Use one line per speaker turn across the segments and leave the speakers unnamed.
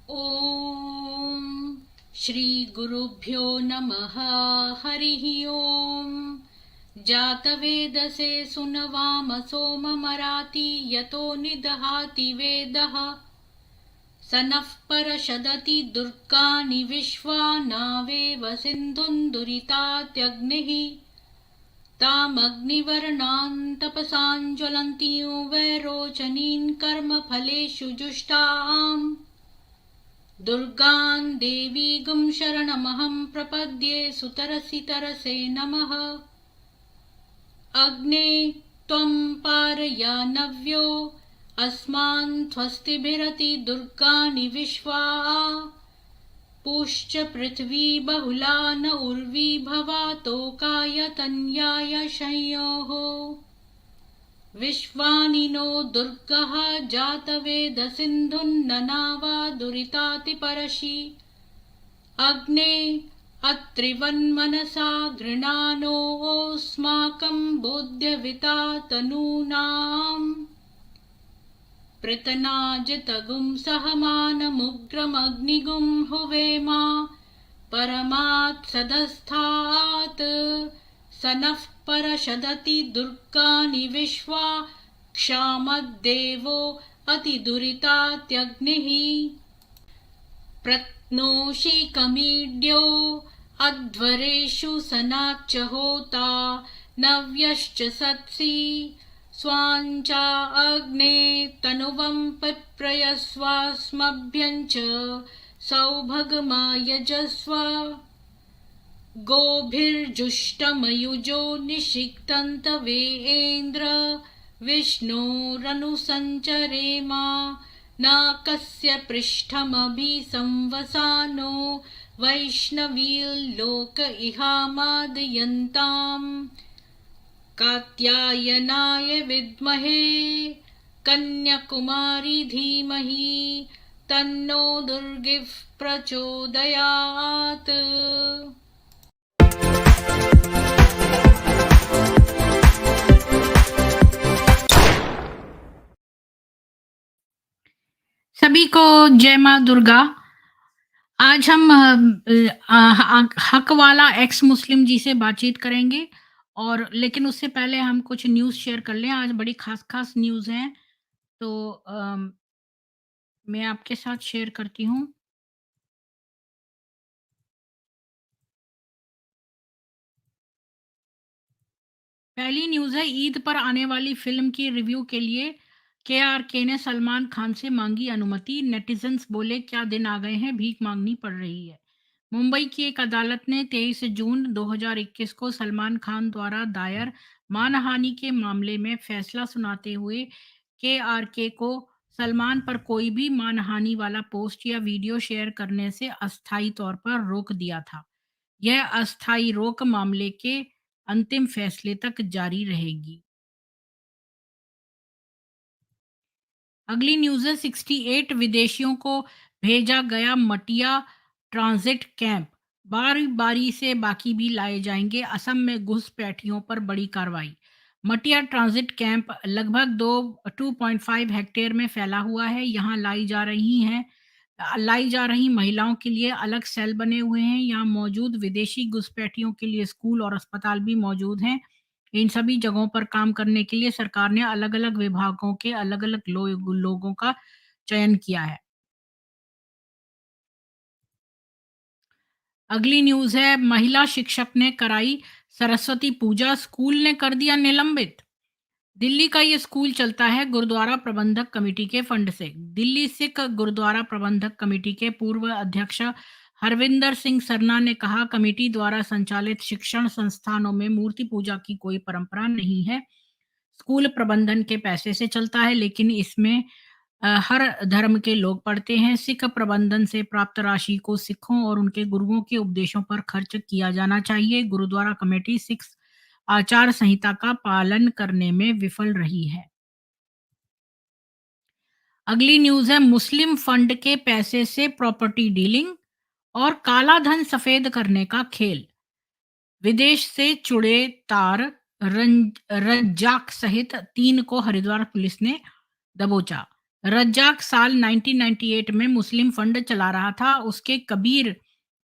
ॐ श्रीगुरुभ्यो नमः। हरिः ॐ। जातवेदसे सुनवाम सोममराति यतो निदहाति वेदः। स नः परषदति दुर्गानि विश्वा नावेव सिन्धुं दुरितात्यग्निः। तामग्निवर्णां तपसां ज्वलन्तीं वैरोचनीं कर्मफलेषु जुष्टाम्। दुर्गां देवीगुं शरणमहं प्रपद्ये सुतरसि तरसे नमः। अग्ने त्वं पारयानव्यो अस्मान् स्वस्तिभिरति दुर्गाणि विश्वा। पूश्च पृथ्वी बहुला न उर्वी भवातोकाय तन्याय शंयोः। विश्वानि नो दुर्गः जातवेदसिन्धुन्ननावा दुरितातिपरशि। अग्ने अत्रिवन्मनसा गृणानोऽस्माकं बोध्यविता तनूनाम्। पृतनाजितगुं सहमानमुग्रमग्निगुं हुवेमा परमात् सदस्थात्। स नः परषदति दुर्गानि विश्वा क्षामद्देवो अतिदुरितात्यग्निः। प्रत्नोषि कमीड्यो अध्वरेषु सनाच्च होता नव्यश्च सत्सि। स्वाञ्चा अग्ने तनुवं पिप्रयस्वास्मभ्यं च सौभगमायजस्व। गोभिर्जुष्टमयुजो निषिक्तन्तवेन्द्र विष्णोरनुसञ्चरेमा। नाकस्य पृष्ठमभि संवसानो वैष्णवीर्लोक इहामादयन्ताम्। कात्यायनाय विद्महे कन्याकुमारी धीमहि तन्नो दुर्गिः प्रचोदयात्। सभी को जय माँ दुर्गा। आज हम हक वाला एक्स मुस्लिम जी से बातचीत करेंगे और लेकिन उससे पहले हम कुछ न्यूज़ शेयर कर लें। आज बड़ी खास न्यूज़ हैं, तो मैं आपके साथ शेयर करती हूँ। पहली न्यूज़ है, ईद पर आने वाली फिल्म की रिव्यू के लिए केआरके ने सलमान खान से मांगी अनुमति। नेटिजन्स बोले क्या दिन आ गए हैं, भीख मांगनी पड़ रही है। मुंबई की एक अदालत ने 23 जून 2021 को सलमान खान द्वारा दायर मानहानि के मामले में फैसला सुनाते हुए केआरके को सलमान पर कोई भी मानहानि वाला पोस्ट या वीडियो शेयर करने से अस्थायी तौर पर रोक दिया था। यह अस्थायी रोक मामले के अंतिम फैसले तक जारी रहेगी। अगली न्यूज़ है, 68 विदेशियों को भेजा गया मटिया ट्रांजिट कैंप। बारी बारी से बाकी भी लाए जाएंगे। असम में घुसपैठियों पर बड़ी कार्रवाई। मटिया ट्रांजिट कैंप लगभग 2.5 हेक्टेयर में फैला हुआ है। यहाँ लाई जा रही महिलाओं के लिए अलग सेल बने हुए हैं। यहाँ मौजूद विदेशी घुसपैठियों के लिए स्कूल और अस्पताल भी मौजूद हैं। इन सभी जगहों पर काम करने के लिए सरकार ने अलग-अलग विभागों के अलग-अलग लोगों का चयन किया है। अगली न्यूज़ है, महिला शिक्षक ने कराई सरस्वती पूजा, स्कूल ने कर दिया निलंबित। दिल्ली का ये स्कूल चलता है गुरुद्वारा प्रबंधक कमेटी के फंड से। दिल्ली सिख गुरुद्वारा प्रबंधक कमेटी के पूर्व अध्यक्ष हरविंदर सिंह सरना ने कहा, कमेटी द्वारा संचालित शिक्षण संस्थानों में मूर्ति पूजा की कोई परंपरा नहीं है। स्कूल प्रबंधन के पैसे से चलता है, लेकिन इसमें हर धर्म के लोग पढ़ते हैं। सिख प्रबंधन से प्राप्त राशि को सिखों और उनके गुरुओं के उपदेशों पर खर्च किया जाना चाहिए। गुरुद्वारा कमेटी सिख आचार संहिता का पालन करने में विफल रही है। अगली न्यूज़ है, मुस्लिम फंड के पैसे से प्रॉपर्टी डीलिंग और काला धन सफेद करने का खेल। विदेश से जुड़े तार रज्जाक सहित 3 को हरिद्वार पुलिस ने दबोचा। रज्जाक साल 1998 में मुस्लिम फंड चला रहा था। उसके कबीर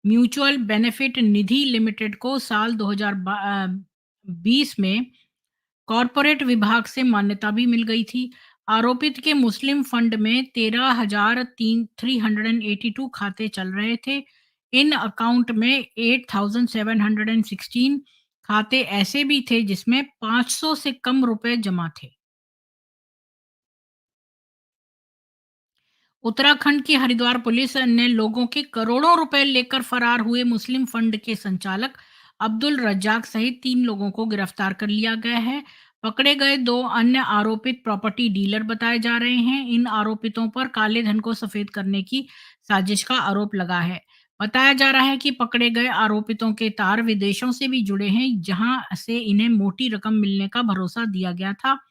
म्यूचुअल बेनिफिट निधि लिमिटेड को साल 2020 में कॉर्पोरेट विभाग से मान्यता भी मिल गई थी। आरोपित के मुस्लिम फंड में 13,382 खाते चल रहे थे। इन अकाउंट में 8,716 खाते ऐसे भी थे जिसमें 500 से कम रुपए जमा थे। उत्तराखंड की हरिद्वार पुलिस ने लोगों के करोड़ों रुपए लेकर फरार हुए मुस्लिम फंड के संचालक अब्दुल रज्जाक सहित 3 लोगों को गिरफ्तार कर लिया गया है। पकड़े गए 2 अन्य आरोपित प्रॉपर्टी डीलर बताए जा रहे हैं। इन आरोपितों पर काले धन को सफेद करने की साजिश का आरोप लगा है। बताया जा रहा है कि पकड़े गए आरोपितों के तार विदेशों से भी जुड़े हैं, जहां से इन्हें मोटी रकम मिलने का भरोसा दिया गया था।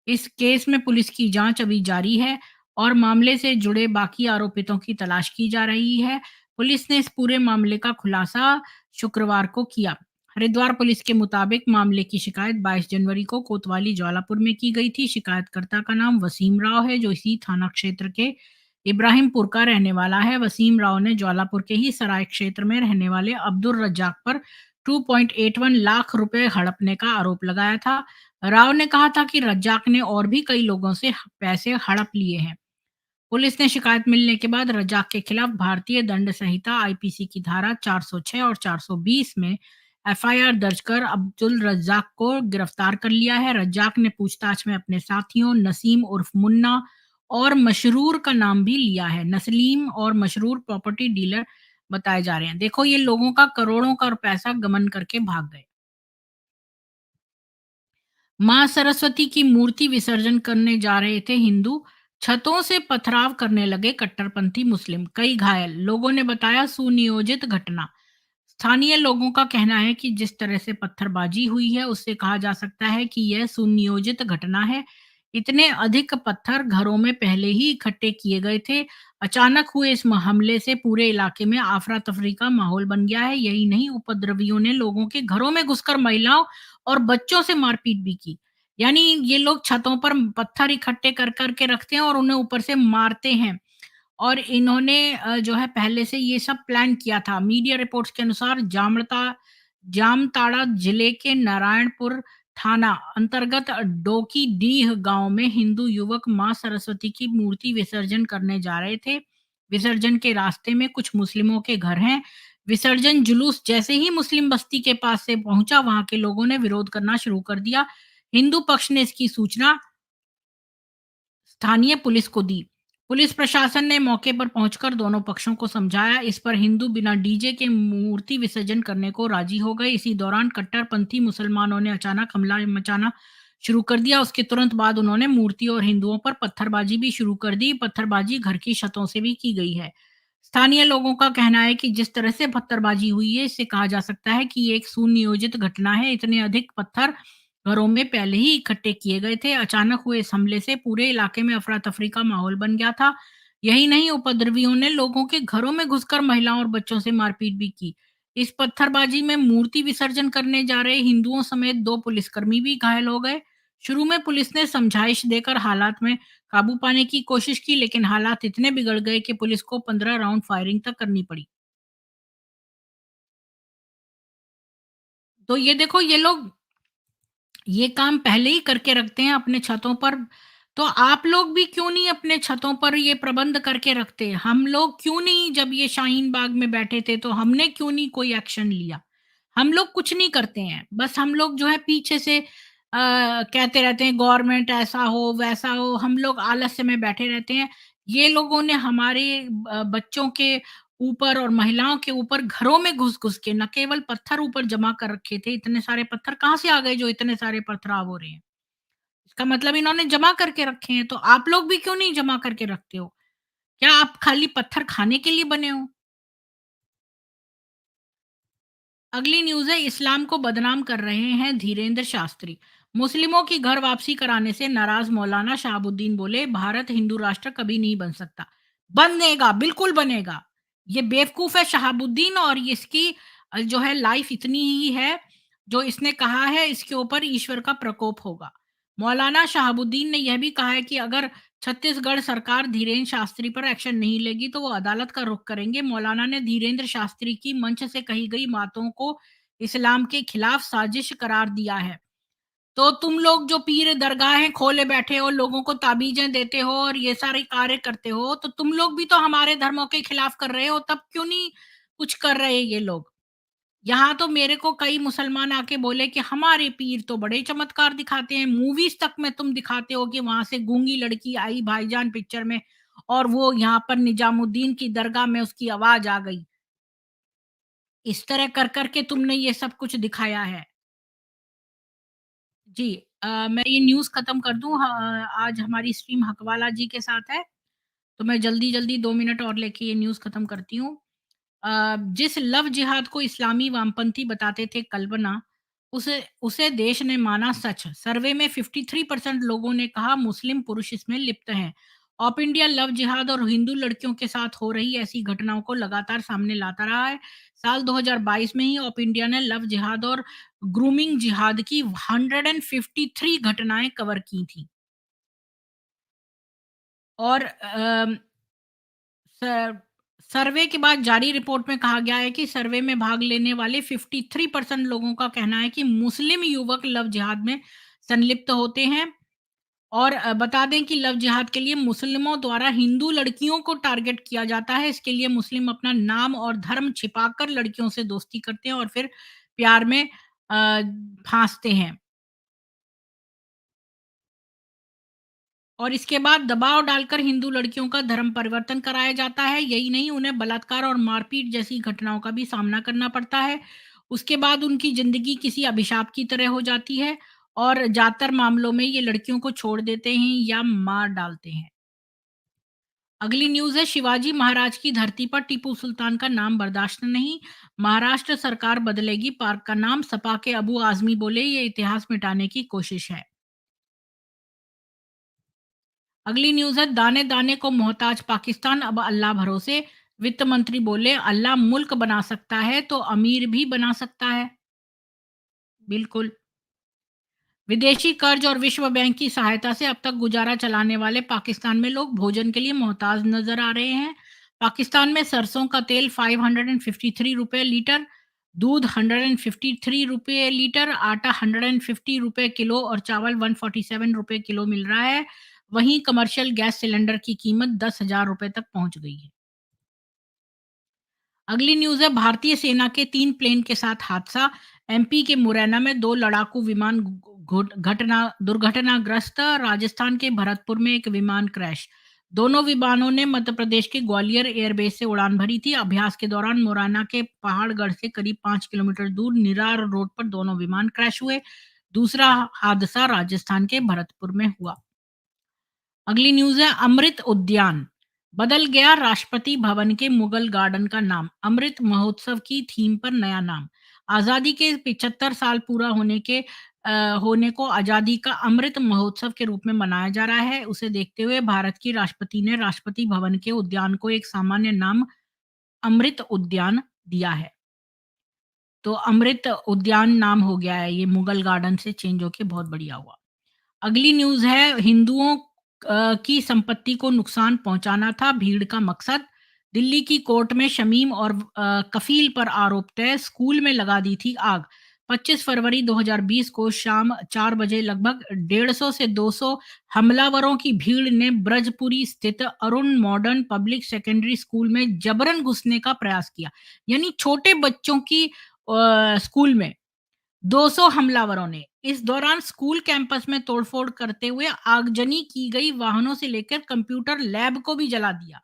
इस केस में पुलिस की जांच अभी जारी है और मामले से जुड़े बाकी आरोपितों की तलाश की जा रही है। पुलिस ने इस पूरे मामले का खुलासा शुक्रवार को किया। हरिद्वार पुलिस के मुताबिक मामले की शिकायत 22 जनवरी को कोतवाली ज्वालापुर में की गई थी। शिकायतकर्ता का नाम वसीम राव है, जो इसी थाना क्षेत्र के इब्राहिमपुर का रहने वाला है। वसीम राव ने ज्वालापुर के ही सराय क्षेत्र में रहने वाले अब्दुल रज्जाक पर 2.81 लाख रुपए हड़पने का आरोप लगाया था। राव ने कहा था कि रज्जाक ने और भी कई लोगों से पैसे हड़प लिए हैं। पुलिस ने शिकायत मिलने के बाद रज्जाक के खिलाफ भारतीय दंड संहिता आईपीसी की धारा 406 और 420 में एफआईआर दर्ज कर अब्दुल रज्जाक को गिरफ्तार कर लिया है। रज्जाक ने पूछताछ में अपने साथियों नसीम उर्फ मुन्ना और मशरूर का नाम भी लिया है। नसलीम और मशरूर प्रॉपर्टी डीलर बताए जा रहे हैं। देखो, ये लोगों का करोड़ों का पैसा गमन करके भाग गए। मां सरस्वती की मूर्ति विसर्जन करने जा रहे थे हिंदू, छतों से पथराव करने लगे कट्टरपंथी मुस्लिम, कई घायल, लोगों ने बताया सुनियोजित घटना। स्थानीय लोगों का कहना है कि जिस तरह से पत्थरबाजी हुई है उससे कहा जा सकता है कि यह सुनियोजित घटना है। इतने अधिक पत्थर घरों में पहले ही इकट्ठे किए गए थे। अचानक हुए इस हमले से पूरे इलाके में आफरा तफरी का माहौल बन गया है। यही नहीं, उपद्रवियों ने लोगों के घरों में घुसकर महिलाओं और बच्चों से मारपीट भी की। यानी ये लोग छतों पर पत्थर इकट्ठे कर करके रखते हैं और उन्हें ऊपर से मारते हैं। और इन्होंने जो है पहले से ये सब प्लान किया था। मीडिया रिपोर्ट्स के अनुसार जामताड़ा जिले के नारायणपुर थाना अंतर्गत डोकीडीह गांव में हिंदू युवक मां सरस्वती की मूर्ति विसर्जन करने जा रहे थे। विसर्जन के रास्ते में कुछ मुस्लिमों के घर हैं। विसर्जन जुलूस जैसे ही मुस्लिम बस्ती के पास से पहुंचा, वहां के लोगों ने विरोध करना शुरू कर दिया। हिंदू पक्ष ने इसकी सूचना स्थानीय पुलिस को दी। पुलिस प्रशासन ने मौके पर पहुंचकर दोनों पक्षों को समझाया। इस पर हिंदू बिना डीजे के मूर्ति विसर्जन करने को राजी हो गए। इसी दौरान कट्टरपंथी मुसलमानों ने अचानक हमला मचाना शुरू कर दिया। उसके तुरंत बाद उन्होंने मूर्ति और हिंदुओं पर पत्थरबाजी भी शुरू कर दी। पत्थरबाजी घर की छतों से भी की गई है। स्थानीय लोगों का कहना है कि जिस तरह से पत्थरबाजी हुई है, इससे कहा जा सकता है कि ये एक सुनियोजित घटना है। इतने अधिक पत्थर घरों में पहले ही इकट्ठे किए गए थे। अचानक हुए इस हमले से पूरे इलाके में अफरा-तफरी का माहौल बन गया था। यही नहीं, उपद्रवियों ने लोगों के घरों में घुसकर महिलाओं और बच्चों से मारपीट भी की। इस पत्थरबाजी में मूर्ति विसर्जन करने जा रहे हिंदुओं समेत 2 पुलिसकर्मी भी घायल हो गए। शुरू में पुलिस ने समझाइश देकर हालात में काबू पाने की कोशिश की, लेकिन हालात इतने बिगड़ गए कि पुलिस को 15 राउंड फायरिंग तक करनी पड़ी। तो ये देखो, ये लोग ये काम पहले ही करके रखते हैं अपने छतों पर। तो आप लोग भी क्यों नहीं अपने छतों पर ये प्रबंध करके रखते? हम लोग क्यों नहीं, जब ये शाहीन बाग में बैठे थे तो हमने क्यों नहीं कोई एक्शन लिया? हम लोग कुछ नहीं करते हैं। बस हम लोग जो है पीछे से कहते रहते हैं गवर्नमेंट ऐसा हो, वैसा हो। हम लोग आलस्य में बैठे रहते हैं। ये लोगों ने हमारे बच्चों के ऊपर और महिलाओं के ऊपर घरों में घुस-घुस के न केवल पत्थर ऊपर जमा कर रखे थे। इतने सारे पत्थर कहाँ से आ गए जो इतने सारे पथराव हो रहे हैं? इसका मतलब इन्होंने जमा करके रखे हैं। तो आप लोग भी क्यों नहीं जमा करके रखते हो? क्या आप खाली पत्थर खाने के लिए बने हो? अगली न्यूज़ है, इस्लाम को बदनाम कर रहे हैं धीरेन्द्र शास्त्री। मुस्लिमों की घर वापसी कराने से नाराज मौलाना शहाबुद्दीन बोले, भारत हिंदू राष्ट्र कभी नहीं बन सकता। बनेगा, बिल्कुल बनेगा। ये बेवकूफ है शहाबुद्दीन, और इसकी जो है लाइफ इतनी ही है। जो इसने कहा है इसके ऊपर ईश्वर का प्रकोप होगा। मौलाना शहाबुद्दीन ने यह भी कहा है कि अगर छत्तीसगढ़ सरकार धीरेन्द्र शास्त्री पर एक्शन नहीं लेगी तो वो अदालत का रुख करेंगे। मौलाना ने धीरेन्द्र शास्त्री की मंच से कही गई बातों को इस्लाम के खिलाफ साजिश करार दिया है। तो तुम लोग जो पीर दरगाहें खोले बैठे हो, लोगों को ताबीजें देते हो और ये सारे कार्य करते हो, तो तुम लोग भी तो हमारे धर्मों के खिलाफ कर रहे हो, तब क्यों नहीं कुछ कर रहे ये लोग? यहाँ तो मेरे को कई मुसलमान आके बोले कि हमारे पीर तो बड़े चमत्कार दिखाते हैं, मूवीज तक में तुम दिखाते हो कि वहां से गूंगी लड़की आई भाईजान पिक्चर में और वो यहाँ पर निजामुद्दीन की दरगाह में उसकी आवाज आ गई। इस तरह कर करके तुमने ये सब कुछ दिखाया है। जी, मैं ये न्यूज़ खत्म कर दूं। आज हमारी स्ट्रीम हकवाला जी के साथ है, तो मैं जल्दी जल्दी 2 मिनट और लेके ये न्यूज़ खत्म करती हूँ। जिस लव जिहाद को इस्लामी वामपंथी बताते थे कल्पना, उसे उसे देश ने माना सच। सर्वे में 53% लोगों ने कहा मुस्लिम पुरुष इसमें लिप्त हैं। ऑप इंडिया लव जिहाद और हिंदू लड़कियों के साथ हो रही ऐसी घटनाओं को लगातार सामने लाता रहा है। साल 2022 में ही ऑप इंडिया ने लव जिहाद और ग्रूमिंग जिहाद की 153 घटनाएं कवर की थी। और स सर्वे के बाद जारी रिपोर्ट में कहा गया है कि सर्वे में भाग लेने वाले 53% लोगों का कहना है कि मुस्लिम युवक लव जिहाद में संलिप्त होते हैं। और बता दें कि लव जिहाद के लिए मुस्लिमों द्वारा हिंदू लड़कियों को टारगेट किया जाता है। इसके लिए मुस्लिम अपना नाम और धर्म छिपाकर लड़कियों से दोस्ती करते हैं और फिर प्यार में फांसते हैं। और इसके बाद दबाव डालकर हिंदू लड़कियों का धर्म परिवर्तन कराया जाता है। यही नहीं, उन्हें बलात्कार और मारपीट जैसी घटनाओं का भी सामना करना पड़ता है। उसके बाद उनकी ज़िंदगी किसी अभिशाप की तरह हो जाती है और ज़्यादातर मामलों में ये लड़कियों को छोड़ देते हैं या मार डालते हैं। अगली न्यूज़ है, शिवाजी महाराज की धरती पर टीपू सुल्तान का नाम बर्दाश्त नहीं। महाराष्ट्र सरकार बदलेगी पार्क का नाम। सपा के अबू आज़मी बोले ये इतिहास मिटाने की कोशिश है। अगली न्यूज़ है, दाने-दाने को मोहताज पाकिस्तान अब अल्लाह भरोसे। वित्त मंत्री बोले अल्लाह मुल्क बना सकता है तो अमीर भी बना सकता है। बिल्कुल। विदेशी कर्ज और विश्व बैंक की सहायता से अब तक गुजारा चलाने वाले पाकिस्तान में लोग भोजन के लिए मोहताज नजर आ रहे हैं। पाकिस्तान में सरसों का तेल 553 रुपए लीटर, दूध 153 रुपए लीटर, आटा 150 रुपए किलो और चावल 147 रुपए किलो मिल रहा है। वहीं कमर्शियल गैस सिलेंडर की कीमत 10,000 रुपए तक पहुंच गई है। अगली न्यूज़ है, भारतीय सेना के 3 प्लेन के साथ हादसा। एमपी के मुरैना में 2 लड़ाकू विमान दुर्घटनाग्रस्त। राजस्थान के भरतपुर में एक विमान क्रैश। दोनों विमानों ने मध्य प्रदेश के ग्वालियर एयरबेस से उड़ान भरी थी। अभ्यास के दौरान मुरैना के पहाड़गढ़ से करीब 5 किलोमीटर दूर निरार रोड पर दोनों विमान क्रैश हुए। दूसरा हादसा राजस्थान के भरतपुर में हुआ। अगली न्यूज़ है, अमृत उद्यान बदल गया राष्ट्रपति भवन के मुगल गार्डन का नाम। अमृत महोत्सव की थीम पर नया नाम। आजादी के 75 साल पूरा होने को आजादी का अमृत महोत्सव के रूप में मनाया जा रहा है। उसे देखते हुए भारत की राष्ट्रपति ने राष्ट्रपति भवन के उद्यान को एक सामान्य नाम अमृत उद्यान दिया है। तो अमृत उद्यान नाम हो गया है, ये मुगल गार्डन से चेंज होके बहुत बढ़िया हुआ। अगली न्यूज़ है, हिंदुओं की संपत्ति को नुकसान पहुंचाना था भीड़ का मकसद। दिल्ली की कोर्ट में शमीम और कफील पर आरोप तय। स्कूल में लगा दी थी आग। 25 फरवरी 2020 को शाम 4 बजे लगभग 150 से 200 हमलावरों की भीड़ ने ब्रजपुरी स्थित Arun modern public secondary school में जबरन घुसने का प्रयास किया। यानी छोटे बच्चों की स्कूल में 200 हमलावरों ने इस दौरान स्कूल कैंपस में तोड़फोड़ करते हुए आगजनी की गई। वाहनों से लेकर कंप्यूटर लैब को भी जला दिया,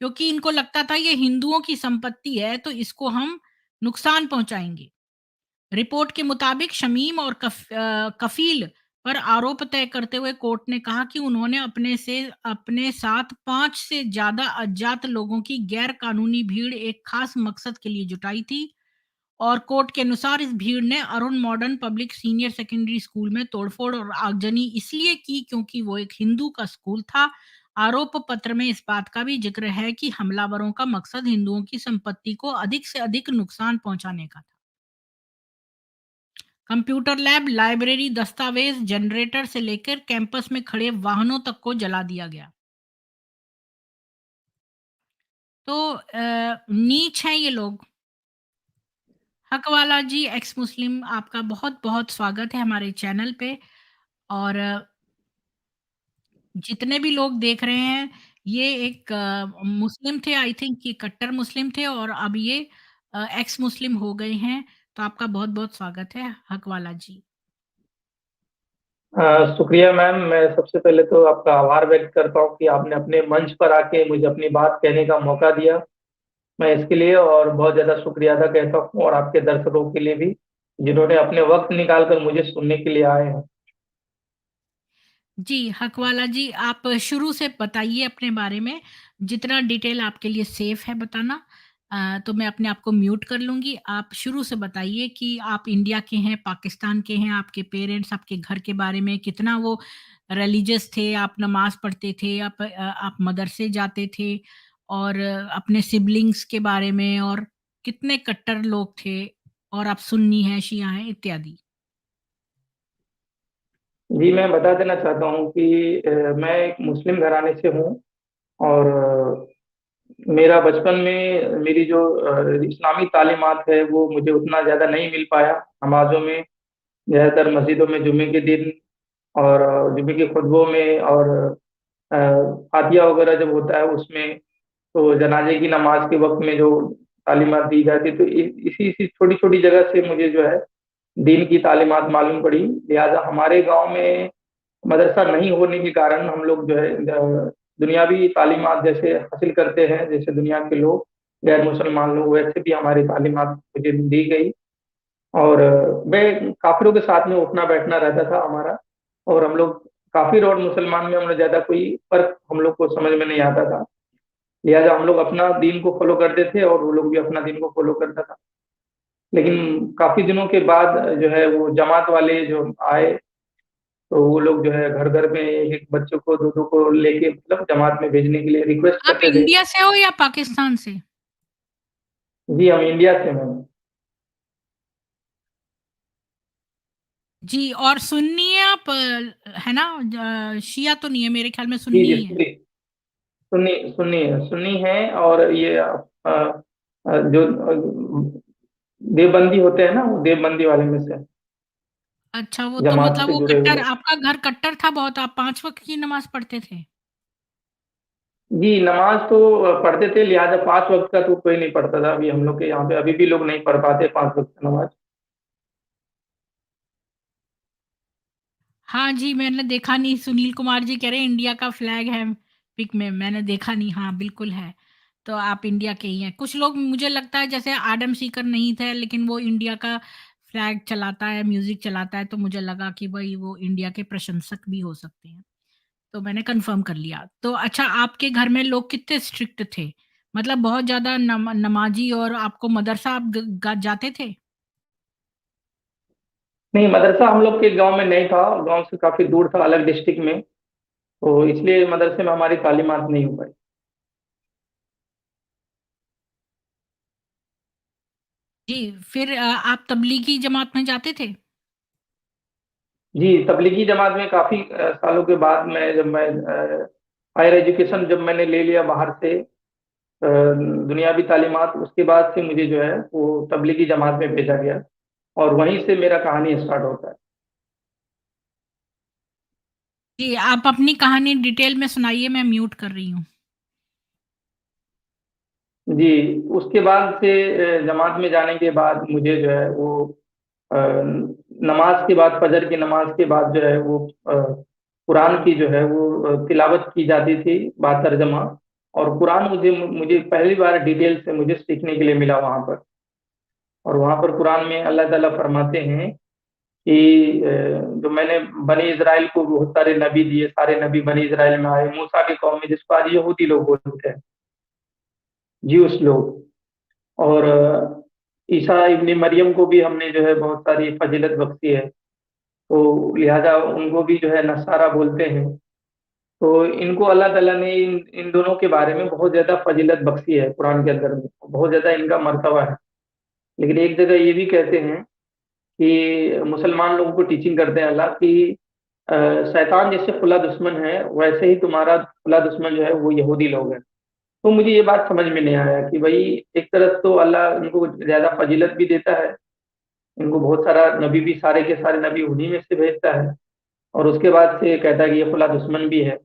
क्योंकि इनको लगता था ये हिंदुओं की संपत्ति है तो इसको हम नुकसान पहुंचाएंगे। रिपोर्ट के मुताबिक शमीम और कफील पर आरोप तय करते हुए कोर्ट ने कहा कि उन्होंने अपने साथ 5 से ज्यादा अज्ञात लोगों की गैर कानूनी भीड़ एक खास मकसद के लिए जुटाई थी। और कोर्ट के अनुसार इस भीड़ ने Arun modern public senior secondary school में तोड़फोड़ और आगजनी इसलिए की क्योंकि वो एक हिंदू का स्कूल था। आरोप पत्र में इस बात का भी जिक्र है कि हमलावरों का मकसद हिंदुओं की संपत्ति को अधिक से अधिक नुकसान पहुंचाने का था। कंप्यूटर लैब, लाइब्रेरी, दस्तावेज, जनरेटर से लेकर कैंपस में खड़े वाहनों तक को जला दिया गया। तो नीच हैं ये लोग। हकवाला जी, एक्स मुस्लिम, आपका बहुत-बहुत स्वागत है हमारे चैनल पे। और जितने भी लोग देख रहे हैं, ये एक मुस्लिम थे, आई थिंक ये कट्टर मुस्लिम थे और अब ये एक्स मुस्लिम हो गए हैं। तो आपका बहुत-बहुत स्वागत है हकवाला जी।
शुक्रिया मैम। मैं सबसे पहले तो आपका आभार व्यक्त करता हूँ कि आपने अपने मंच पर आके मुझे अपनी बात कहने का मौका दिया। मैं इसके लिए और बहुत ज़्यादा शुक्रिया अदा कहता हूँ, और आपके दर्शकों के लिए भी, जिन्होंने अपने वक्त निकाल कर मुझे सुनने के लिए आए हैं।
जी, हकवाला जी, आप शुरू से बताइए अपने बारे में, जितना डिटेल आपके लिए सेफ है बताना। तो मैं अपने आप को म्यूट कर लूँगी। आप शुरू से बताइए कि आप इंडिया के हैं, पाकिस्तान के हैं, आपके पेरेंट्स, आपके घर के बारे में कितना वो रिलीजियस थे, आप नमाज़ पढ़ते थे, आप मदरसे जाते थे और अपने सिबलिंग्स के बारे में और कितने कट्टर लोग थे और आप सुन्नी हैं, शिया हैं इत्यादि?
जी, मैं बता देना चाहता हूँ कि मैं एक मुस्लिम घराने से हूँ, और मेरा बचपन में मेरी जो इस्लामी तालीमात है वो मुझे उतना ज़्यादा नहीं मिल पाया। नमाज़ों में, ज़्यादातर मस्जिदों में जुम्मे के दिन और जुम्मे के खुतबों में, और अ, फातिहा वगैरह जब होता है उसमें, तो जनाजे की नमाज के वक्त में जो तालीमात दी जाती, तो इसी इसी छोटी छोटी जगह से मुझे जो है दीन की तालीमात मालूम पड़ी। लिहाजा हमारे गांव में मदरसा नहीं होने के कारण हम लोग जो है दुनियावी तालीमात जैसे हासिल करते हैं, जैसे दुनिया के लोग, गैर मुसलमान लोग, वैसे भी हमारी तालीमात मुझे दी गई। और मैं काफिरों के साथ में उठना बैठना रहता था हमारा, और हम लोग काफिर और मुसलमान में हम लोग ज्यादा कोई फर्क हम लोग को समझ में नहीं आता था। लिहाजा हम लोग अपना दीन को फॉलो करते थे और वो लोग भी अपना दीन को फॉलो करता था। लेकिन काफी दिनों के बाद जो है वो जमात वाले जो आए, तो वो लोग जो है घर घर में एक एक बच्चों को, दो दो को लेके, मतलब जमात में भेजने के लिए रिक्वेस्ट
आप
करते थे।
इंडिया से हो या पाकिस्तान से?
जी, हम इंडिया से हैं।
जी, और सुन्नी है आप, है ना? शिया तो नहीं है, मेरे ख्याल में
जी
सुन्नी
जी,
ही है।
सुन्नी सुन्नी सुन्नी है। और ये जो देवबंदी होते हैं ना, वो देवबंदी वाले में से,
अच्छा, वो तो
जमात
मतलब
से
वो
जुड़े
कट्टर,
हुए।
आपका घर कट्टर था बहुत, आप 5 वक़्त की नमाज़ पढ़ते थे?
जी, नमाज तो पढ़ते थे, लिहाजा 5 वक्त का तो कोई नहीं पढ़ता था। अभी हम लोग के यहाँ पे अभी भी लोग नहीं पढ़ पाते 5 वक्त की नमाज।
हाँ जी, मैंने देखा नहीं, सुनील कुमार जी कह रहे हैं इंडिया का फ्लैग है पिक में, मैंने देखा नहीं। हाँ, बिल्कुल है। तो आप इंडिया के ही हैं। कुछ लोग, मुझे लगता है जैसे आडम सीकर नहीं थे, लेकिन वो इंडिया का फ्लैग चलाता है, म्यूज़िक चलाता है, तो मुझे लगा कि भई वो इंडिया के प्रशंसक भी हो सकते हैं। तो मैंने कन्फर्म कर लिया। तो अच्छा, आपके घर में लोग कितने स्ट्रिक्ट थे? मतलब बहुत ज़्यादा नमाज़ी, और आपको मदरसा आप ग ग जाते थे?
नहीं, मदरसा हम लोग के गांव में नहीं था, गांव से काफी दूर था, अलग डिस्ट्रिक्ट में, तो इसलिए मदरसे में हमारी तालीमात नहीं हो पाई।
जी, फिर आप तबलीगी जमात में जाते थे?
जी, तबलीगी जमात में काफी सालों के बाद, मैं हायर एजुकेशन जब मैंने ले लिया बाहर से, दुनियावी तालीमात, उसके बाद से मुझे जो है वो तबलीगी जमात में भेजा गया, और वहीं से मेरा कहानी स्टार्ट होता है।
जी, आप अपनी कहानी डिटेल में सुनाइए, मैं म्यूट कर रही हूँ।
जी, उसके बाद से जमात में जाने के बाद मुझे जो है वो अ, नमाज के बाद, फजर की नमाज के बाद जो है वो कुरान की जो है वो तिलावत की जाती थी, बात तर्जमा। और कुरान मुझे मुझे पहली बार डिटेल से मुझे सीखने के लिए मिला वहाँ पर। और वहाँ पर कुरान में अल्लाह ताला फरमाते हैं कि जो मैंने बनी इज़राइल को बहुत सारे नबी दिए, सारे नबी बनी इज़राइल में आए, मूसा की कौम में, जिसको आज यहूदी लोग बोलते हैं, ज्यूस लोग। और ईसा इब्ने मरियम को भी हमने जो है बहुत सारी फजीलत बख्शी है, तो लिहाजा उनको भी जो है नसारा बोलते हैं। तो इनको अल्लाह ताला ने इन दोनों के बारे में बहुत ज्यादा फजीलत बख्शी है कुरान के अंदर में, बहुत ज्यादा इनका मर्तबा है। लेकिन एक जगह ये भी कहते हैं कि मुसलमान लोगों को टीचिंग करते हैं अल्लाह कि शैतान जैसे खुला दुश्मन है, वैसे ही तुम्हारा खुला दुश्मन जो है वो यहूदी लोग हैं। तो मुझे ये बात समझ में नहीं आया कि भाई एक तरफ तो अल्लाह इनको ज्यादा फजीलत भी देता है, इनको बहुत सारा नबी भी, सारे के सारे नबी उन्हीं में से भेजता है, और उसके बाद से कहता है कि ये खुला दुश्मन भी है।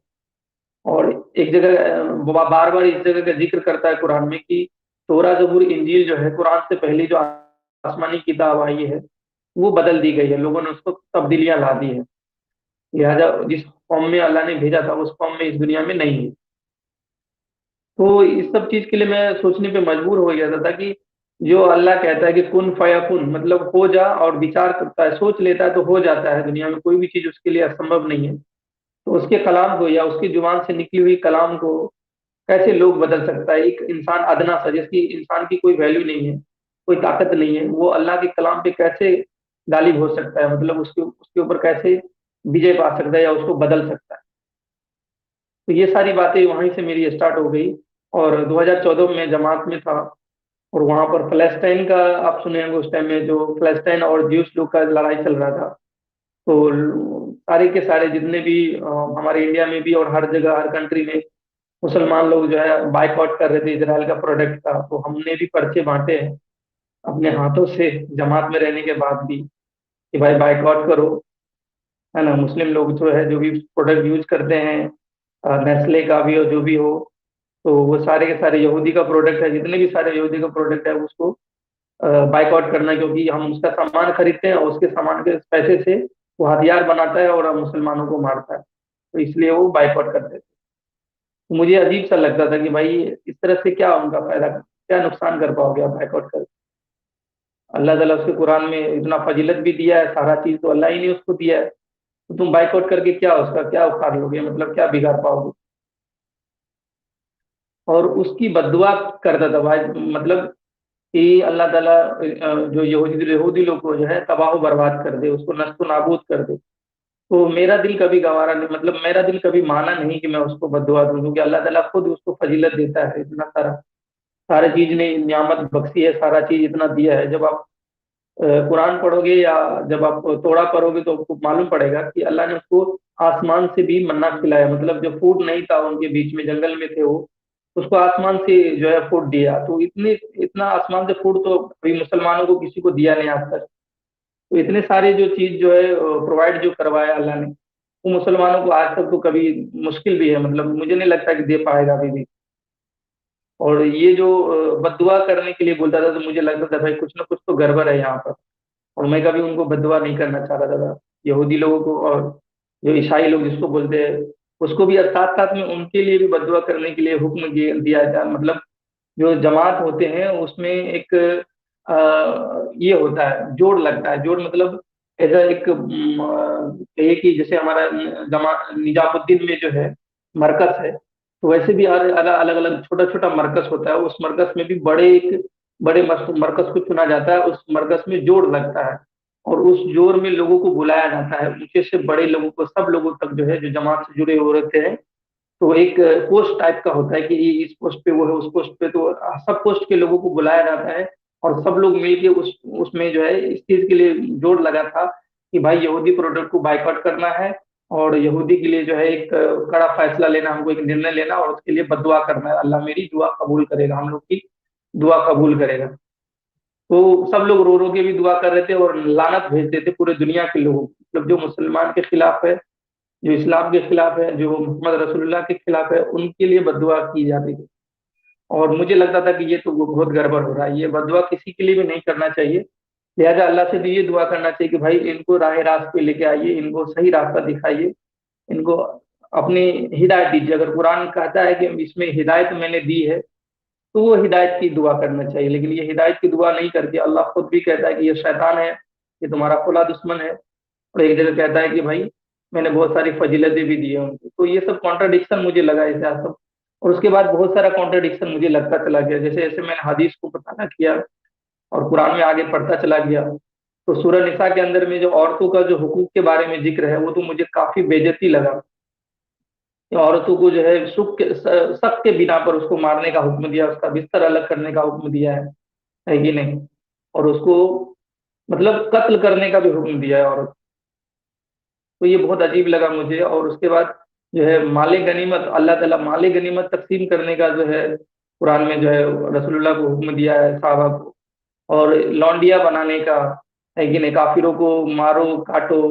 और एक जगह बार बार इस जगह का जिक्र करता है कुरान में कि तोरा जबूर इंजील जो है कुरान से पहले जो आसमानी किताब आई है वो बदल दी गई है, लोगों ने उसको तब्दीलियां ला दी है। लिहाजा जिस कौम में अल्लाह ने भेजा था उस कौम में इस दुनिया में नहीं है। तो इस सब चीज के लिए मैं सोचने पे मजबूर हो गया था कि जो अल्लाह कहता है कि कुन फयाकुन, मतलब हो जा, और विचार करता है, सोच लेता है तो हो जाता है, दुनिया में कोई भी चीज उसके लिए असंभव नहीं है। तो उसके कलाम को या उसकी जुबान से निकली हुई कलाम को कैसे लोग बदल सकता है? एक इंसान अदना सा, जिसकी इंसान की कोई वैल्यू नहीं है, कोई ताकत नहीं है, वो अल्लाह के कलाम पे कैसे गालिब हो सकता है? मतलब उसके उसके ऊपर कैसे विजय पा सकता है या उसको बदल सकता है? तो ये सारी बातें वहीं से मेरी स्टार्ट हो गई। और 2014 में जमात में था, और वहां पर फलस्तीन का, आप सुने होंगे उस टाइम में जो फलस्तीन और ज्यूस लोग का लड़ाई चल रहा था। तो सारे के सारे जितने भी हमारे इंडिया में भी और हर जगह हर कंट्री में मुसलमान लोग जो है बाइकआउट कर रहे थे इजराइल का प्रोडक्ट का, तो हमने भी पर्चे बांटे हैं अपने हाथों से, जमात में रहने के बाद भी, कि भाई बाइकआउट करो, है ना। मुस्लिम लोग जो है जो भी प्रोडक्ट यूज करते हैं, नेस्ले का भी हो जो भी हो, तो वो सारे के सारे यहूदी का प्रोडक्ट है, जितने भी सारे यहूदी का प्रोडक्ट है उसको बाइकआउट करना, क्योंकि हम उसका सामान खरीदते हैं और उसके सामान के पैसे से वो हथियार बनाता है और मुसलमानों को मारता है, तो इसलिए वो बाइकआउट करते थे। तो मुझे अजीब सा लगता था कि भाई इस तरह से क्या उनका फायदा, क्या नुकसान कर पाओगे आप बाइकआउट कर? अल्लाह ताला उसके कुरान में इतना फजीलत भी दिया है, सारा चीज तो अल्लाह ही ने उसको दिया है, तो तुम बाइकआउट करके क्या उसका क्या उखाड़ लोगे, मतलब क्या बिगाड़ पाओगे? और उसकी बद्दुआ करता था भाई, मतलब कि अल्लाह ताला जो यहूदी यहूदी लोग को जो है तबाह बर्बाद कर दे, उसको नष्ट नाबूद कर दे। तो मेरा दिल कभी गवारा नहीं, मतलब मेरा दिल कभी माना नहीं कि मैं उसको बद्दुआ दूं, क्योंकि अल्लाह ताला खुद उसको फजीलत देता है, इतना सारा सारे चीज ने नियामत बख्शी है, सारा चीज इतना दिया है। जब आप कुरान पढ़ोगे या जब आप तोड़ा पढ़ोगे तो आपको मालूम पड़ेगा कि अल्लाह ने उसको आसमान से भी मन्ना खिलाया, मतलब जो फूड नहीं था उनके बीच में, जंगल में थे वो, उसको आसमान से जो है फूड दिया। तो इतने इतना आसमान से फूड तो अभी मुसलमानों को किसी को दिया नहीं आज तक। तो इतने सारे जो चीज जो है प्रोवाइड जो करवाया अल्लाह ने, वो मुसलमानों को आज तक तो कभी मुश्किल भी है, मतलब मुझे नहीं लगता कि दे पाएगा अभी भी। और ये जो बददुआ करने के लिए बोलता था, तो मुझे लगता था भाई कुछ ना कुछ तो गड़बड़ है यहाँ पर, और मैं कभी उनको बददुआ नहीं करना चाह रहा था यहूदी लोगों को। और जो ईसाई लोग जिसको बोलते हैं उसको भी साथ साथ में उनके लिए भी बददुआ करने के लिए हुक्म दिया जाए। मतलब जो जमात होते हैं उसमें एक ये होता है, जोड़ लगता है, जोड़ मतलब ऐसा एक कहिए कि जैसे हमारा जमा निजामुद्दीन में जो है मरकज है, तो वैसे भी हर अलग अलग छोटा छोटा मरकज होता है, उस मरकज में भी बड़े मरकज को चुना जाता है, उस मरकज में जोड़ लगता है, और उस जोड़ में लोगों को बुलाया जाता है, ऊंचे से बड़े लोगों को, सब लोगों तक जो है जो जमात से जुड़े हुए रहते हैं। तो एक पोस्ट टाइप का होता है कि ये इस पोस्ट पे, वो है उस पोस्ट पे, तो सब पोस्ट के लोगों को बुलाया जाता है, और सब लोग मिलके उस उसमें जो है इस चीज के लिए जोड़ लगा था कि भाई यहूदी प्रोडक्ट को बाइकआउट करना है, और यहूदी के लिए जो है एक कड़ा फैसला लेना, हमको एक निर्णय लेना, और उसके लिए बददुआ करना है, अल्लाह मेरी दुआ कबूल करेगा, हम लोग की दुआ कबूल करेगा। तो सब लोग रो रो के भी दुआ कर रहे थे और लानत भेजते थे पूरे दुनिया के लोगों को, मतलब जो मुसलमान के खिलाफ है, जो इस्लाम के खिलाफ है, जो मोहम्मद रसूलुल्लाह के खिलाफ है, उनके लिए बददुआ की जाती थी। और मुझे लगता था कि ये तो बहुत गड़बड़ हो रहा है, ये बददुआ किसी के लिए भी नहीं करना चाहिए। लिहाजा अल्लाह से भी ये दुआ करना चाहिए कि भाई इनको राह रास्त पे लेके आइए, इनको सही रास्ता दिखाइए, इनको अपनी हिदायत दीजिए। अगर कुरान कहता है कि इसमें हिदायत मैंने दी है, तो वो हिदायत की दुआ करना चाहिए। लेकिन ये हिदायत की दुआ नहीं करके अल्लाह खुद भी कहता है कि ये शैतान है, ये तुम्हारा खुला दुश्मन है, और एक जगह कहता है कि भाई मैंने बहुत सारी फजीलतें भी दी है उनको। तो ये सब कॉन्ट्राडिक्शन मुझे लगा इसे सब। और उसके बाद बहुत सारा कॉन्ट्राडिक्शन मुझे लगता चला गया, जैसे जैसे मैंने हदीस को पता किया और कुरान में आगे पढ़ता चला गया, तो सूरह निसा के अंदर में जो औरतों का जो हुकूक के बारे में जिक्र है, वो तो मुझे काफी बेइज्जती लगा कि औरतों को जो है शक के बिना पर उसको मारने का हुक्म दिया, उसका बिस्तर अलग करने का हुक्म दिया है कि नहीं? और उसको मतलब कत्ल करने का भी हुक्म दिया है औरत। तो ये बहुत अजीब लगा मुझे। और उसके बाद जो है माले गनीमत, अल्लाह ताला माले गनीमत तकसीम करने का जो है कुरान में जो है रसूलुल्लाह को हुक्म दिया है साहबा को। और लौंडिया बनाने का है कि नहीं, काफिरों को मारो काटो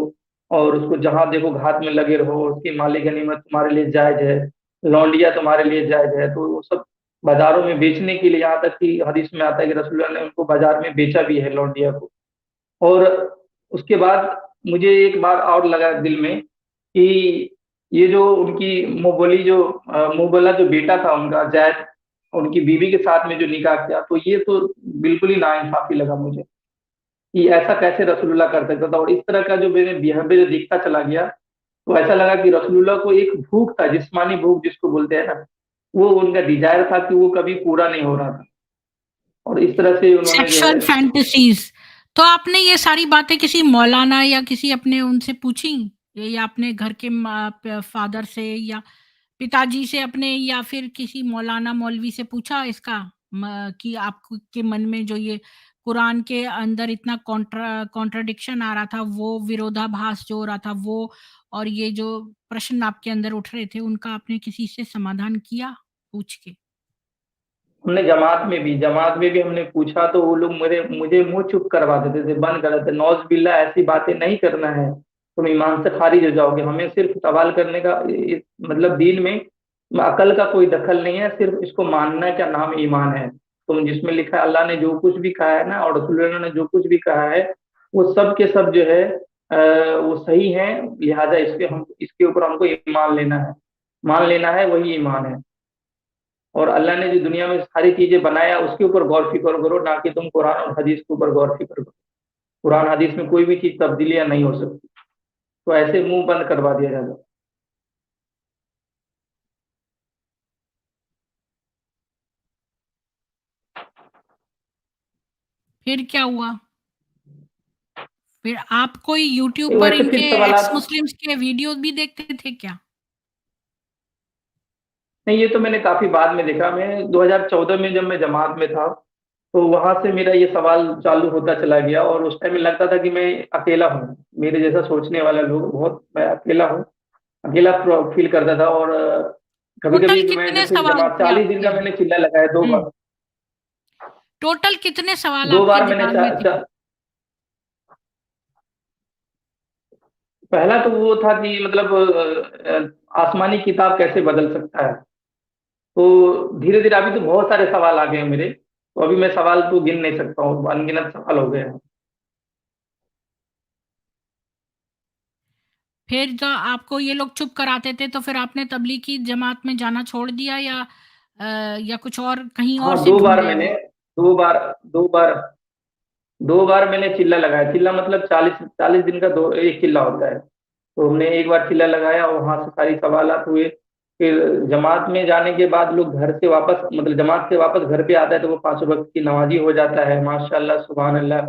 और उसको जहां देखो घात में लगे रहो, उसकी माले गनीमत तुम्हारे लिए जायज है, लौंडिया तुम्हारे लिए जायज है। तो वो सब बाजारों में बेचने के लिए, यहाँ तक कि हदीस में आता है कि रसूलुल्लाह ने उनको बाजार में बेचा भी है लौंडिया को। और उसके बाद मुझे एक बार और लगा दिल में कि ये जो उनकी मुबली जो मुबला जो बेटा था उनका जैद, उनकी बीवी के साथ में जो निकाह किया, तो ये तो बिल्कुल ही नाइंसाफी लगा मुझे कि ऐसा कैसे रसूलुल्लाह कर सकता था। और इस तरह का जो मेरे बिहेवियर दिखता चला गया, तो ऐसा लगा कि रसूलुल्लाह को एक भूख था, जिस्मानी भूख जिसको बोलते हैं ना, वो उनका डिजायर था कि वो कभी पूरा नहीं हो रहा था। और इस तरह से उन्होंने जो
सेक्सुअल
है,
फैंटेसीज। तो आपने ये सारी बातें किसी मौलाना या किसी अपने उनसे पूछी, या अपने घर के फादर से या पिताजी से अपने, या फिर किसी मौलाना मौलवी से पूछा इसका कि आपको के मन में जो ये कुरान के अंदर इतना कॉन्ट्राडिक्शन आ रहा था, वो विरोधाभास जो हो रहा था वो, और ये जो प्रश्न आपके अंदर उठ रहे थे उनका आपने किसी से समाधान किया पूछ के?
हमने जमात में भी हमने पूछा, तो वो लोग मेरे मुझे मुंह चुप करवा देते थे, बंद कर देते, नौज बिल्ला ऐसी बातें नहीं करना है, तुम ईमान से खारिज हो जाओगे। हमें सिर्फ सवाल करने का मतलब दीन में अकल का कोई दखल नहीं है, सिर्फ इसको मानना है, क्या नाम ईमान है। तुम जिसमें लिखा है, अल्लाह ने जो कुछ भी कहा है ना और रसूलुल्लाह ने जो कुछ भी कहा है, वो सब के सब जो है वो सही है। लिहाजा इसके ऊपर हमको ईमान लेना है, मान लेना है, वही ईमान है। और अल्लाह ने जो दुनिया में सारी चीजें बनाया उसके ऊपर गौर फिक्र करो, ना कि तुम कुरान और हदीस के ऊपर गौर फिक्र करो। कुरान हदीस में कोई भी चीज तब्दीलियां नहीं हो सकती। तो ऐसे मुंह बंद करवा दिया जाता।
फिर क्या हुआ? फिर आप कोई यूट्यूब पर
वैसे
इनके
फिर
एक्स
सवालात,
मुस्लिम्स के वीडियोस भी देखते थे क्या?
नहीं ये तो मैंने काफी बाद में देखा। मैं 2014 में जब मैं जमात में था, तो वहां से मेरा ये सवाल चालू होता चला गया। और उस टाइम में लगता था कि मैं अकेला हूँ, मेरे जैसा सोचने वाला लोग बहुत, मैं अकेला हूँ, अकेला फील करता था। और कभी
टोटल
कभी मैं
कितने
जैसे
सवाल
जमात
थे
40 दिन का
आपके?
मैंने चिल्ला लगाया दो
हुँ।
बार।
टोटल कितने सवाल
दो
आपके
बार मैंने
दिमाग में थे?
पहला तो वो था कि मतलब आसमानी किताब कैसे बदल सकता है। तो धीरे धीरे अभी तो बहुत सारे सवाल आ गए हैं मेरे, तो अभी मैं सवाल तो गिन नहीं सकता हूँ, अनगिनत सवाल हो गए हैं।
फिर जो आपको ये लोग चुप कराते थे, तो फिर आपने तबलीगी जमात में जाना छोड़ दिया, या कुछ और कहीं और
हाँ
से
दो बार
ढूँढे
मैंने,
वो?
दो बार दो बार दो बार मैंने चिल्ला लगाया। चिल्ला मतलब 40 40 दिन का दो एक चिल्ला होता है। तो हमने एक बार चिल्ला लगाया और वहां से सारी सवालात हुए। फिर जमात में जाने के बाद लोग घर से वापस, मतलब जमात से वापस घर पे आता है, तो वो 5 वक्त की नमाजी हो जाता है, माशाल्लाह सुभान अल्लाह।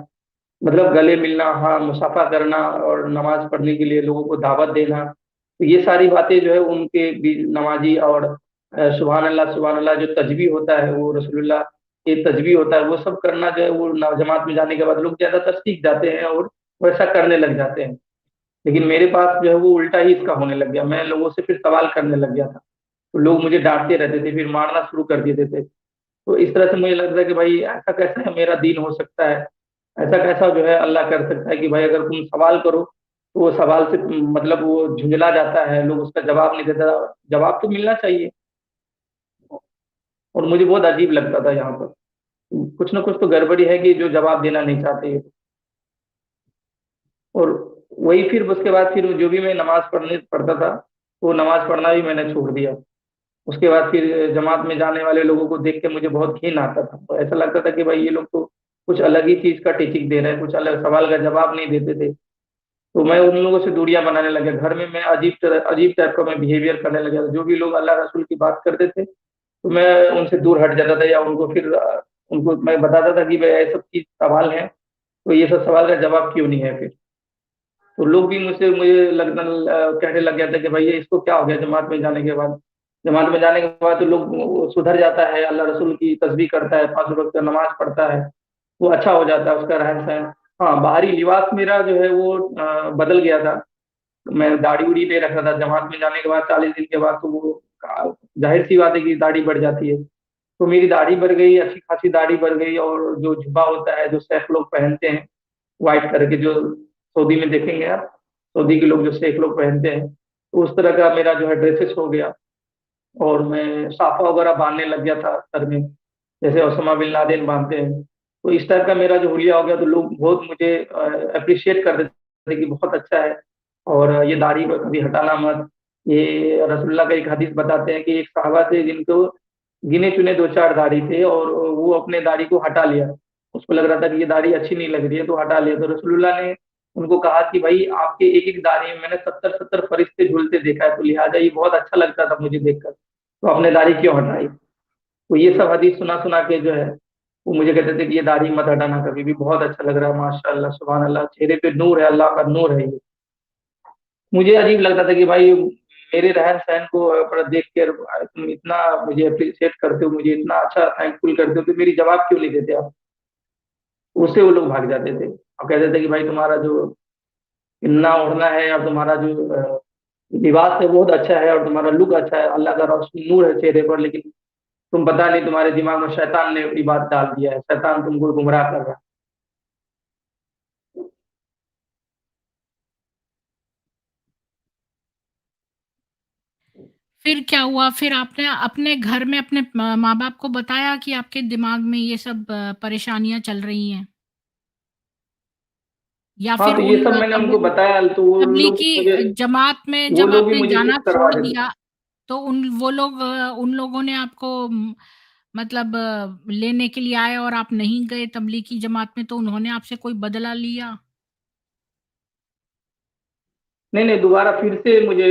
मतलब गले मिलना, हाँ मुसाफा करना और नमाज पढ़ने के लिए लोगों को दावत देना, तो ये सारी बातें जो है उनके नमाजी। और सुभान अल्लाह जो तजबी होता है, वो रसूलुल्लाह के तजबी होता है, वो सब करना जो है वो जमात में जाने के बाद लोग ज्यादातर सीख जाते हैं और वैसा करने लग जाते हैं। लेकिन मेरे पास जो है वो उल्टा ही इसका होने लग गया, मैं लोगों से फिर सवाल करने लग गया था। तो लोग मुझे डांटते रहते थे, फिर मारना शुरू कर देते थे। तो इस तरह से मुझे लगता है कि भाई ऐसा कैसा है मेरा दीन हो सकता है, ऐसा कैसा जो है अल्लाह कर सकता है कि भाई अगर तुम सवाल करो तो वो सवाल से मतलब वो झुंझला जाता है, लोग उसका जवाब नहीं देता। जवाब तो मिलना चाहिए। और मुझे बहुत अजीब लगता था यहाँ पर, कुछ ना कुछ तो गड़बड़ी है कि जो जवाब देना नहीं चाहते। और वही फिर उसके बाद फिर जो भी मैं नमाज पढ़ने पढ़ता था, वो नमाज पढ़ना भी मैंने छोड़ दिया। उसके बाद फिर जमात में जाने वाले लोगों को देख के मुझे बहुत घिन आता था। तो ऐसा लगता था कि भाई ये लोग तो कुछ अलग ही चीज का टीचिंग दे रहे हैं, कुछ अलग सवाल का जवाब नहीं देते थे। तो मैं उन लोगों से दूरियां बनाने लगा। घर में मैं अजीब टाइप का मैं बिहेवियर करने लगा। जो भी लोग अल्लाह रसूल की बात करते थे, तो मैं उनसे दूर हट जाता था, या उनको फिर उनको मैं बताता था कि भाई ये सब चीज सवाल है, तो ये सब सवाल का जवाब क्यों नहीं है फिर। तो लोग भी मुझसे मुझे लगना कहने लग गया था कि भाई ये इसको क्या हो गया जमात में जाने के बाद। जमात में जाने के बाद तो लोग वो सुधर जाता है, अल्लाह रसूल की तस्बीह करता है, 5 वक्त का नमाज पढ़ता है, वो अच्छा हो जाता है उसका रहन सहन। हाँ, बाहरी लिबास मेरा जो है वो बदल गया था। मैं दाढ़ी उड़ी नहीं रखा था, जमात में जाने के बाद 40 दिन के बाद तो वो जाहिर सी बात है कि दाढ़ी बढ़ जाती है। तो मेरी दाढ़ी बढ़ गई, अच्छी खासी दाढ़ी बढ़ गई, और जो जुब्बा होता है जो शेख लोग पहनते हैं, व्हाइट करके, जो सऊदी में देखेंगे आप, सऊदी के लोग जो शेख लोग पहनते हैं, तो उस तरह का मेरा जो है ड्रेसेस हो गया। और मैं साफा वगैरह बांधने लग गया था सर में, जैसे ओसामा बिन लादेन बांधते हैं। तो इस टाइप का मेरा जो हुलिया हो गया, तो लोग बहुत मुझे अप्रिशिएट करते थे कि बहुत अच्छा है, और ये दाढ़ी को कभी हटाना मत। ये रसूलुल्लाह का एक हदीस बताते हैं कि एक साहबा थे जिनको गिने चुने दो चार दाढ़ी थे, और वो अपने दाढ़ी को हटा लिया। उसको लग रहा था कि ये दाढ़ी अच्छी नहीं लग रही है, तो हटा लिया। तो रसूलुल्लाह ने उनको कहा कि भाई, आपके एक एक दाढ़ी में मैंने 70-70 फरिश्ते झूलते देखा है, तो लिहाजा ये बहुत अच्छा लगता था मुझे देखकर, तो आपने दाढ़ी क्यों हटाई? तो ये सब हदीस सुना सुना के जो है, वो मुझे कहते थे कि ये दाढ़ी मत हटाना कभी भी, बहुत अच्छा लग रहा है, माशाअल्लाह, सुभान अल्लाह, चेहरे पे नूर है, अल्लाह का नूर है ये। मुझे अजीब लगता था कि भाई, मेरे रहन सहन को देख कर तुम इतना मुझे अप्रिशिएट करते हो, मुझे इतना अच्छा थैंकफुल करते हो, तो मेरी जवाब क्यों नहीं देते आप? उससे वो लोग भाग जाते थे और कहते थे कि भाई, तुम्हारा जो इन्ना ओढ़ना है, और तुम्हारा जो लिबास है बहुत अच्छा है, और तुम्हारा लुक अच्छा है, अल्लाह का रोशन नूर है चेहरे पर, लेकिन तुम पता नहीं, तुम्हारे दिमाग में शैतान ने ये बात डाल दिया है, शैतान तुमको गुमराह कर रहा
फिर क्या हुआ? फिर आपने अपने घर में अपने माँ-बाप को बताया कि आपके दिमाग में ये सब परेशानियाँ चल रही हैं? या
है। हाँ,
फिर
तो ये
उन
सब मैंने उनको बताया, तो
तबलीगी जमात में
वो
जब
लोग भी
आपने
मुझे
जाना
चुप करवा
छोड़
देते।
दिया, तो उन लोगों ने आपको मतलब लेने के लिए आए और आप नहीं गए तबलीगी जमात में, तो उन्होंने आपसे कोई बदला लिया?
नहीं नहीं, दोबारा फिर से मुझे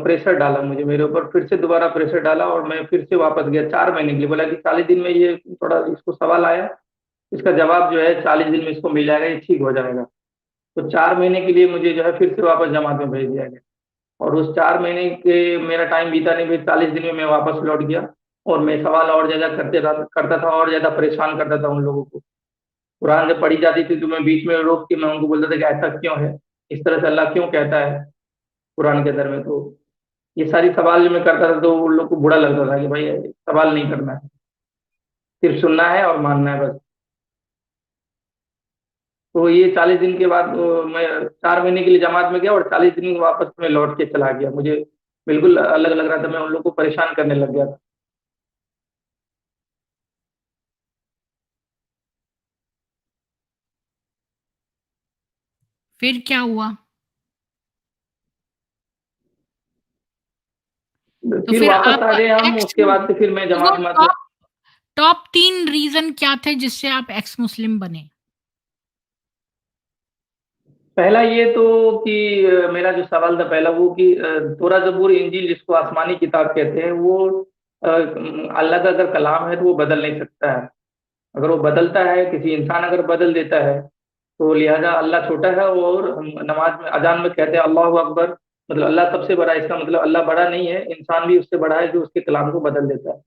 प्रेशर डाला, मुझे मेरे ऊपर फिर से दोबारा प्रेशर डाला, और मैं फिर से वापस गया 4 महीने के लिए। बोला कि 40 दिन में ये थोड़ा इसको सवाल आया, इसका जवाब जो है 40 दिन में इसको मिल जाएगा, ये ठीक हो जाएगा। तो 4 महीने के लिए मुझे जो है फिर से वापस जमात में भेज दिया गया। और उस 4 महीने के मेरा टाइम बीता नहीं, फिर 40 दिन में मैं वापस लौट गया। और मैं सवाल और ज्यादा करता था, और ज्यादा परेशान करता था उन लोगों को। कुरान जब पढ़ी जाती थी, तो मैं बीच में रोक के मैं उनको बोलता था कि ऐसा क्यों है, इस तरह से अल्लाह क्यों कहता है कुरान के अंदर में। तो ये सारी सवाल जो मैं करता था, तो उन लोग को बुरा लगता था कि भाई, सवाल नहीं करना है, सिर्फ सुनना है और मानना है बस। तो ये 40 दिन के बाद मैं 4 महीने के लिए जमात में गया, और 40 दिन में वापस में लौट के चला गया। मुझे बिल्कुल अलग लग रहा था, मैं उन लोग को परेशान करने लग गया था।
फिर क्या हुआ? तो
फिर
फिर
वापस
आप
आ गए हम,
एक्स
उसके बाद से फिर मैं
वो
जमात में।
टॉप टॉप 3 रीज़न क्या थे जिससे आप एक्स मुस्लिम बने?
पहला ये तो कि मेरा जो सवाल था पहला, वो कि तोरा जबूर इंजील जिसको आसमानी किताब कहते हैं, वो अल्लाह का अगर कलाम है तो वो बदल नहीं सकता है। अगर वो बदलता है, किसी इंसान अगर बदल देता है, तो लिहाजा अल्लाह छोटा है। और हम नमाज में अजान में कहते हैं अल्लाह अकबर, मतलब अल्लाह सबसे बड़ा है, इसका मतलब अल्लाह बड़ा नहीं है, इंसान भी उससे बड़ा है जो उसके कलाम को बदल देता है।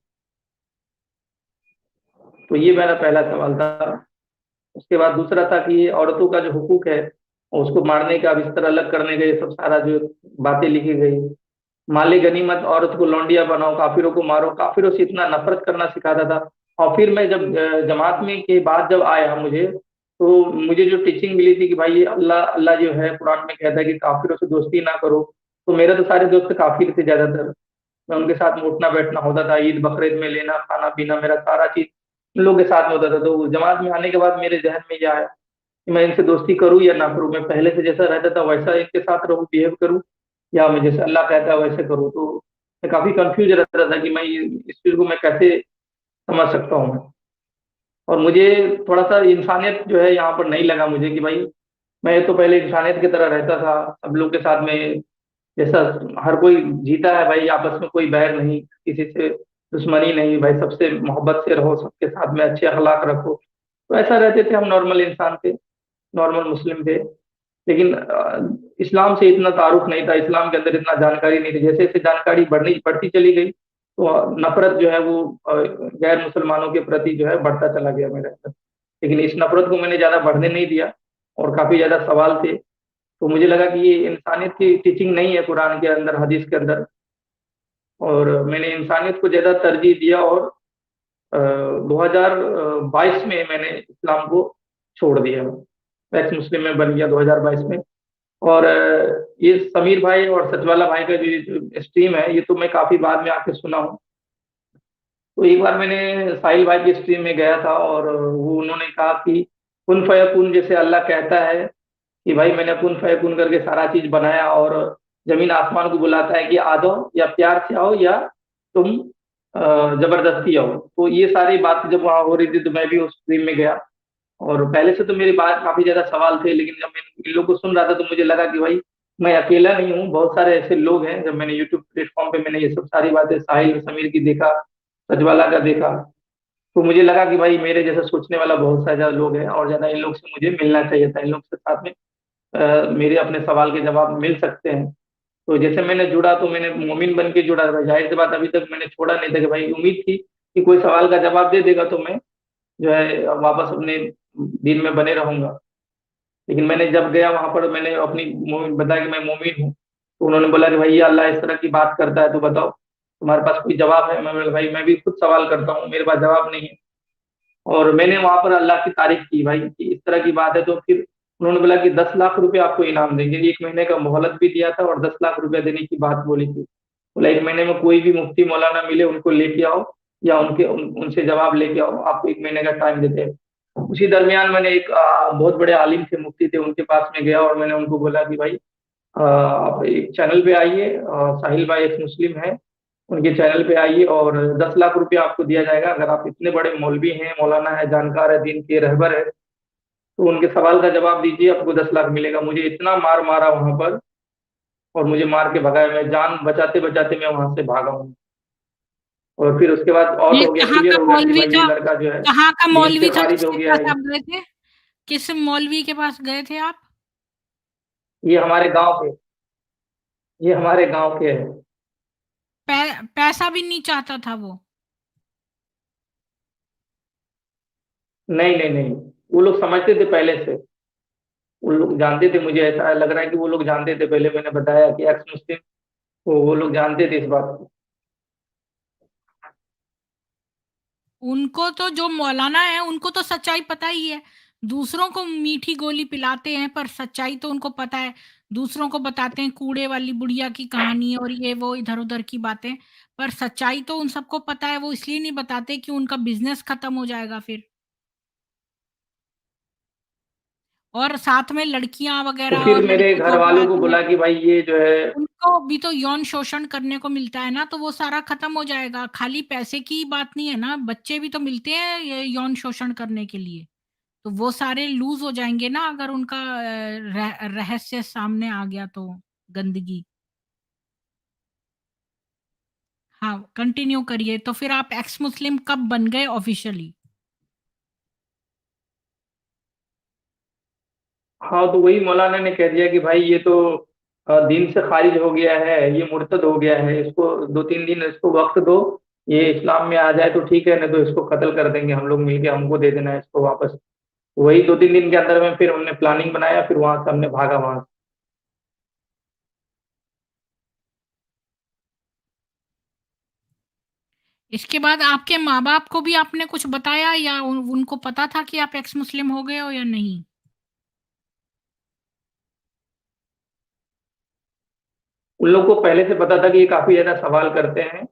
तो ये मेरा पहला सवाल था। उसके बाद दूसरा था कि ये औरतों का जो हुकूक है, उसको मारने का, बिस्तर अलग करने का, ये सब सारा जो बातें लिखी गई। माले गनीमत, औरत को लौंडिया बनाओ, काफिरों को मारो, काफिरों से इतना नफरत करना सिखाता था। और फिर मैं जब जमात में के बाद जब आया मुझे, तो मुझे जो टीचिंग मिली थी कि भाई, ये अल्लाह अल्लाह जो है कुरान में कहता है कि काफिरों से दोस्ती ना करो। तो मेरे तो सारे दोस्त काफिर थे ज्यादातर। मैं उनके साथ में उठना बैठना होता था, ईद बकरीद में लेना खाना पीना, मेरा सारा चीज इन लोगों के साथ में होता था। तो जमात में आने के बाद मेरे जहन में ये आया कि मैं इनसे दोस्ती करूं या ना करूं, मैं पहले से जैसा रहता था वैसा इनके साथ रहूं, बिहेव करूं, या मैं जैसे अल्लाह कहता है वैसे करूं। तो मैं काफी कंफ्यूज रहता था कि मैं इस चीज को मैं कैसे समझ सकता हूँ। और मुझे थोड़ा सा इंसानियत जो है यहाँ पर नहीं लगा मुझे कि भाई, मैं तो पहले इंसानियत की तरह रहता था सब लोग के साथ में, जैसा हर कोई जीता है भाई, आपस में कोई बैर नहीं, किसी से दुश्मनी नहीं भाई, सबसे मोहब्बत से रहो, सबके साथ में अच्छे अखलाक रखो। तो ऐसा रहते थे हम, नॉर्मल इंसान थे, नॉर्मल मुस्लिम थे। लेकिन इस्लाम से इतना तारुफ नहीं था, इस्लाम के अंदर इतना जानकारी नहीं थी। जैसे जैसे जानकारी बढ़ती चली गई, तो नफरत जो है वो गैर मुसलमानों के प्रति जो है बढ़ता चला गया मेरे अंदर। लेकिन इस नफरत को मैंने ज्यादा बढ़ने नहीं दिया। और काफी ज्यादा सवाल थे। तो मुझे लगा कि ये इंसानियत की टीचिंग नहीं है कुरान के अंदर, हदीस के अंदर, और मैंने इंसानियत को ज्यादा तरजीह दिया, और 2022 में मैंने इस्लाम को छोड़ दिया, एक्स मुस्लिम में बन गया 2022 में। और ये समीर भाई और सचवाला भाई का जो स्ट्रीम है, ये तो मैं काफी बाद में आके सुना हूँ। तो एक बार मैंने साहिल भाई की स्ट्रीम में गया था, और वो उन्होंने कहा कि कुन फयकुन, जैसे अल्लाह कहता है कि भाई मैंने कुन फयकुन करके सारा चीज बनाया, और जमीन आसमान को बुलाता है कि आ जाओ, या प्यार से आओ, या तुम जबरदस्ती आओ। तो ये सारी बातें जब वहां हो रही थी, तो मैं भी उस स्ट्रीम में गया। और पहले से तो मेरे बात काफी ज्यादा सवाल थे, लेकिन जब मैं इन लोगों को सुन रहा था, तो मुझे लगा कि भाई मैं अकेला नहीं हूँ, बहुत सारे ऐसे लोग हैं। जब मैंने यूट्यूब प्लेटफॉर्म पे मैंने ये सब सारी बातें साहिल समीर की देखा, सजवाला का देखा, तो मुझे लगा कि भाई मेरे जैसा सोचने वाला बहुत सारे ज्यादा लोग हैं, और ज्यादा इन लोग से मुझे मिलना चाहिए था, इन लोग के साथ में मेरे अपने सवाल के जवाब मिल सकते हैं। तो जैसे मैंने जुड़ा, तो मैंने मोमिन बन के जुड़ा भाई, जाहिर सी बात अभी तक मैंने छोड़ा नहीं था, कि भाई उम्मीद थी कि कोई सवाल का जवाब दे देगा, तो मैं जो है वापस अपने दिन में बने रहूंगा। लेकिन मैंने जब गया वहां पर, मैंने अपनी मोमिन बताया कि मैं मोमिन हूँ, तो उन्होंने बोला कि भैया अल्लाह इस तरह की बात करता है, तो बताओ तुम्हारे पास कोई जवाब है? मैं बोला भाई मैं भी खुद सवाल करता हूँ, मेरे पास जवाब नहीं है। और मैंने वहां पर अल्लाह की तारीफ की भाई कि इस तरह की बात है। तो फिर उन्होंने बोला कि 10 लाख रुपए आपको इनाम देंगे, 1 महीने का मोहलत भी दिया था, और 10 लाख रुपए देने की बात बोली थी। बोला 1 महीने में कोई भी मुफ्ती मौलाना मिले, उनको लेके आओ, या उनसे जवाब लेके आओ, आपको 1 महीने का टाइम देते हैं। उसी दरमियान मैंने एक बहुत बड़े आलिम थे, मुफ्ती थे, उनके पास में गया, और मैंने उनको बोला कि भाई आप एक चैनल पे आइए, साहिल भाई एक मुस्लिम है, उनके चैनल पे आइए, और 10 लाख रुपया आपको दिया जाएगा अगर आप इतने बड़े मौलवी हैं, मौलाना है, जानकार है, दीन के रहबर है, तो उनके सवाल का जवाब दीजिए, आपको 10 लाख मिलेगा। मुझे इतना मार मारा वहां पर, और मुझे मार के भगाया, मैं जान बचाते बचाते मैं वहां से भागा हूँ। और फिर उसके बाद और
ये
हो गया,
कहाँ
क्लियर
का
हो गया कि
मौलवी
भाई ये
था?
लड़का जो है
कहाँ का
दीन से
मौलवी था
खारिज हो
जिसके
गया
पास
है।
आप गए थे? किस मौलवी के पास गए थे आप?
ये हमारे गांव के, ये हमारे गांव के है।
पैसा भी नहीं चाहता था वो?
नहीं नहीं नहीं, वो लोग समझते थे पहले से, वो लोग जानते थे, मुझे ऐसा लग रहा है कि वो लोग जानते थे, पहले मैंने बताया कि एक्स मुस्लिम, तो वो लोग जानते थे इस बात को।
उनको तो, जो मौलाना है उनको तो सच्चाई पता ही है। दूसरों को मीठी गोली पिलाते हैं, पर सच्चाई तो उनको पता है। दूसरों को बताते हैं कूड़े वाली बुढ़िया की कहानी और ये वो इधर उधर की बातें, पर सच्चाई तो उन सबको पता है। वो इसलिए नहीं बताते कि उनका बिजनेस खत्म हो जाएगा फिर। और साथ में लड़कियां
तो
वगैरह
फिर
और
मेरे
लड़के
घर
जो
वालों को
अपराधी हैं,
बोला कि भाई ये जो है,
उनको भी तो यौन शोषण करने को मिलता है ना, तो वो सारा खत्म हो जाएगा। खाली पैसे की बात नहीं है ना, बच्चे भी तो मिलते हैं ये यौन शोषण करने के लिए। तो वो सारे लूज हो जाएंगे ना, अगर उनका रहस्य सामने आ गया तो। गंदगी। हाँ, कंटिन्यू करिए। तो फिर आप एक्स मुस्लिम कब बन गए ऑफिशियली?
हाँ तो वही मौलाना ने कह दिया कि भाई ये तो दीन से खारिज हो गया है, ये मुर्तद हो गया है, इसको 2-3 दिन इसको वक्त दो, ये इस्लाम में आ जाए तो ठीक है, नहीं तो इसको कत्ल कर देंगे हम लोग मिलके, हमको दे देना है इसको वापस। वही 2-3 दिन के अंदर में फिर हमने प्लानिंग बनाया, फिर वहां से हमने भागा वहां से।
इसके बाद आपके माँ बाप को भी आपने कुछ बताया, या उनको पता था कि आप एक्स मुस्लिम हो गए हो या नहीं?
उन लोग को पहले से पता था कि ये काफी ज्यादा सवाल करते हैं,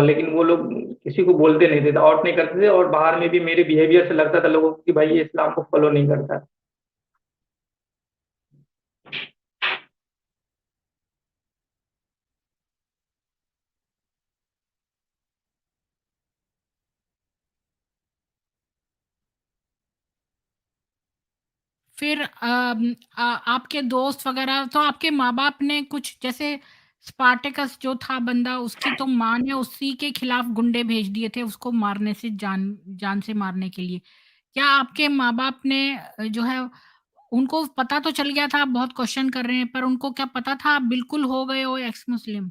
लेकिन वो लोग किसी को बोलते नहीं थे, आउट नहीं करते थे, और बाहर में भी मेरे बिहेवियर से लगता था लोगों को कि भाई ये इस्लाम को फॉलो नहीं करता।
फिर आपके दोस्त वगैरह, तो आपके माँ-बाप ने कुछ, जैसे स्पार्टैकस जो था बंदा, उसकी तो माँ ने उसी के खिलाफ गुंडे भेज दिए थे उसको मारने से, जान जान से मारने के लिए। क्या आपके माँ-बाप ने जो है, उनको पता तो चल गया था आप बहुत क्वेश्चन कर रहे हैं, पर उनको क्या पता था आप बिल्कुल हो गए हो एक्स मुस्लिम?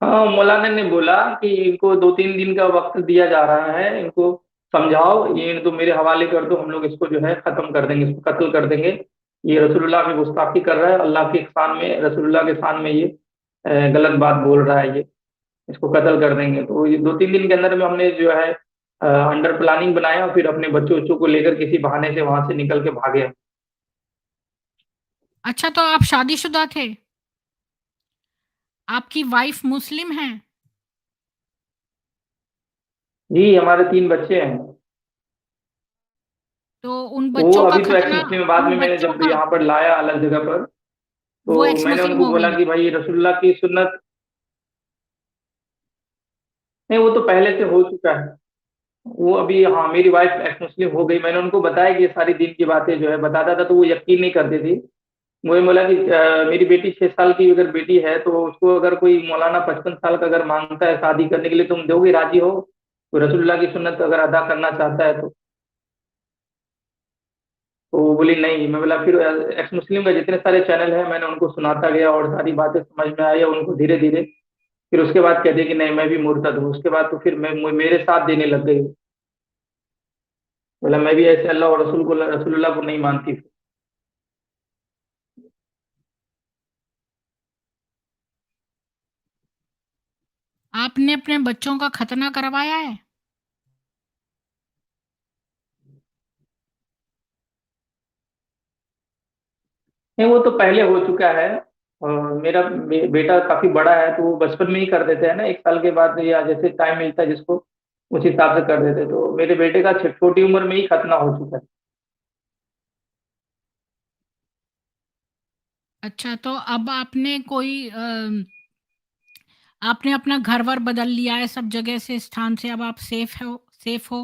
हाँ, मौलाना ने बोला कि इनको 2-3 दिन का वक्त दिया जा रहा है, इनको समझाओ, ये तो मेरे हवाले कर दो, हम लोग इसको जो है खत्म कर देंगे, इसको कत्ल कर देंगे। ये रसूलुल्लाह की गुस्ताखी कर रहा है, अल्लाह के शान में, रसूलुल्लाह के शान में ये गलत बात बोल रहा है, ये इसको कत्ल कर देंगे। तो ये 2-3 दिन के अंदर में हमने जो है अंडर प्लानिंग बनाया, और फिर अपने बच्चों बच्चों को लेकर किसी बहाने से वहां से निकल के भागे।
अच्छा, तो आप शादीशुदा थे? आपकी वाइफ मुस्लिम हैं?
जी, हमारे 3 बच्चे हैं।
तो उन
वो
बच्चों का
अभी तो एक्स
खतना
मुस्लिम है, बाद
उन
में मैंने
बच्चों
जब
का
यहाँ पर लाया अलग जगह पर,
वो
तो
एक्स
मैंने
मुस्लिम
उनको
हो
बोला
गई?
कि भाई रसूलुल्लाह की सुन्नत। नहीं, वो तो पहले से हो चुका है। वो अभी, हाँ, मेरी वाइफ एक्स मुस्लिम हो गई। मैंने उनको बताया कि ये सारी दीन की बातें जो है बताता था, तो वो यकीन नहीं करती थी। मुझे बोला कि मेरी बेटी 6 साल की अगर बेटी है, तो उसको अगर कोई मौलाना 55 साल का अगर मांगता है शादी करने के लिए, तुम दोगे, राजी हो? तो रसूलुल्लाह की सुन्नत अगर अदा करना चाहता है तो वो बोली नहीं। मैं बोला फिर एक्स मुस्लिम का जितने सारे चैनल हैं, मैंने उनको सुनाता गया और सारी बातें समझ में आई उनको धीरे धीरे। फिर उसके बाद कहते कि नहीं, मैं भी मुर्तद हूँ। उसके बाद तो फिर मेरे साथ देने लग गई। बोला मैं भी ऐसे अल्लाह और रसूलुल्लाह को नहीं मानती।
आपने अपने बच्चों का खतना करवाया है?
नहीं, वो तो पहले हो चुका है। मेरा बेटा काफी बड़ा है, तो वो बचपन में ही कर देते हैं ना, 1 साल के बाद या जैसे टाइम मिलता है जिसको, उस हिसाब से कर देते हैं। तो मेरे बेटे का छोटी उम्र में ही खतना हो चुका है।
अच्छा, तो अब आपने कोई आपने अपना घर-वर बदल लिया है सब जगह से, स्थान से, अब आप सेफ हो?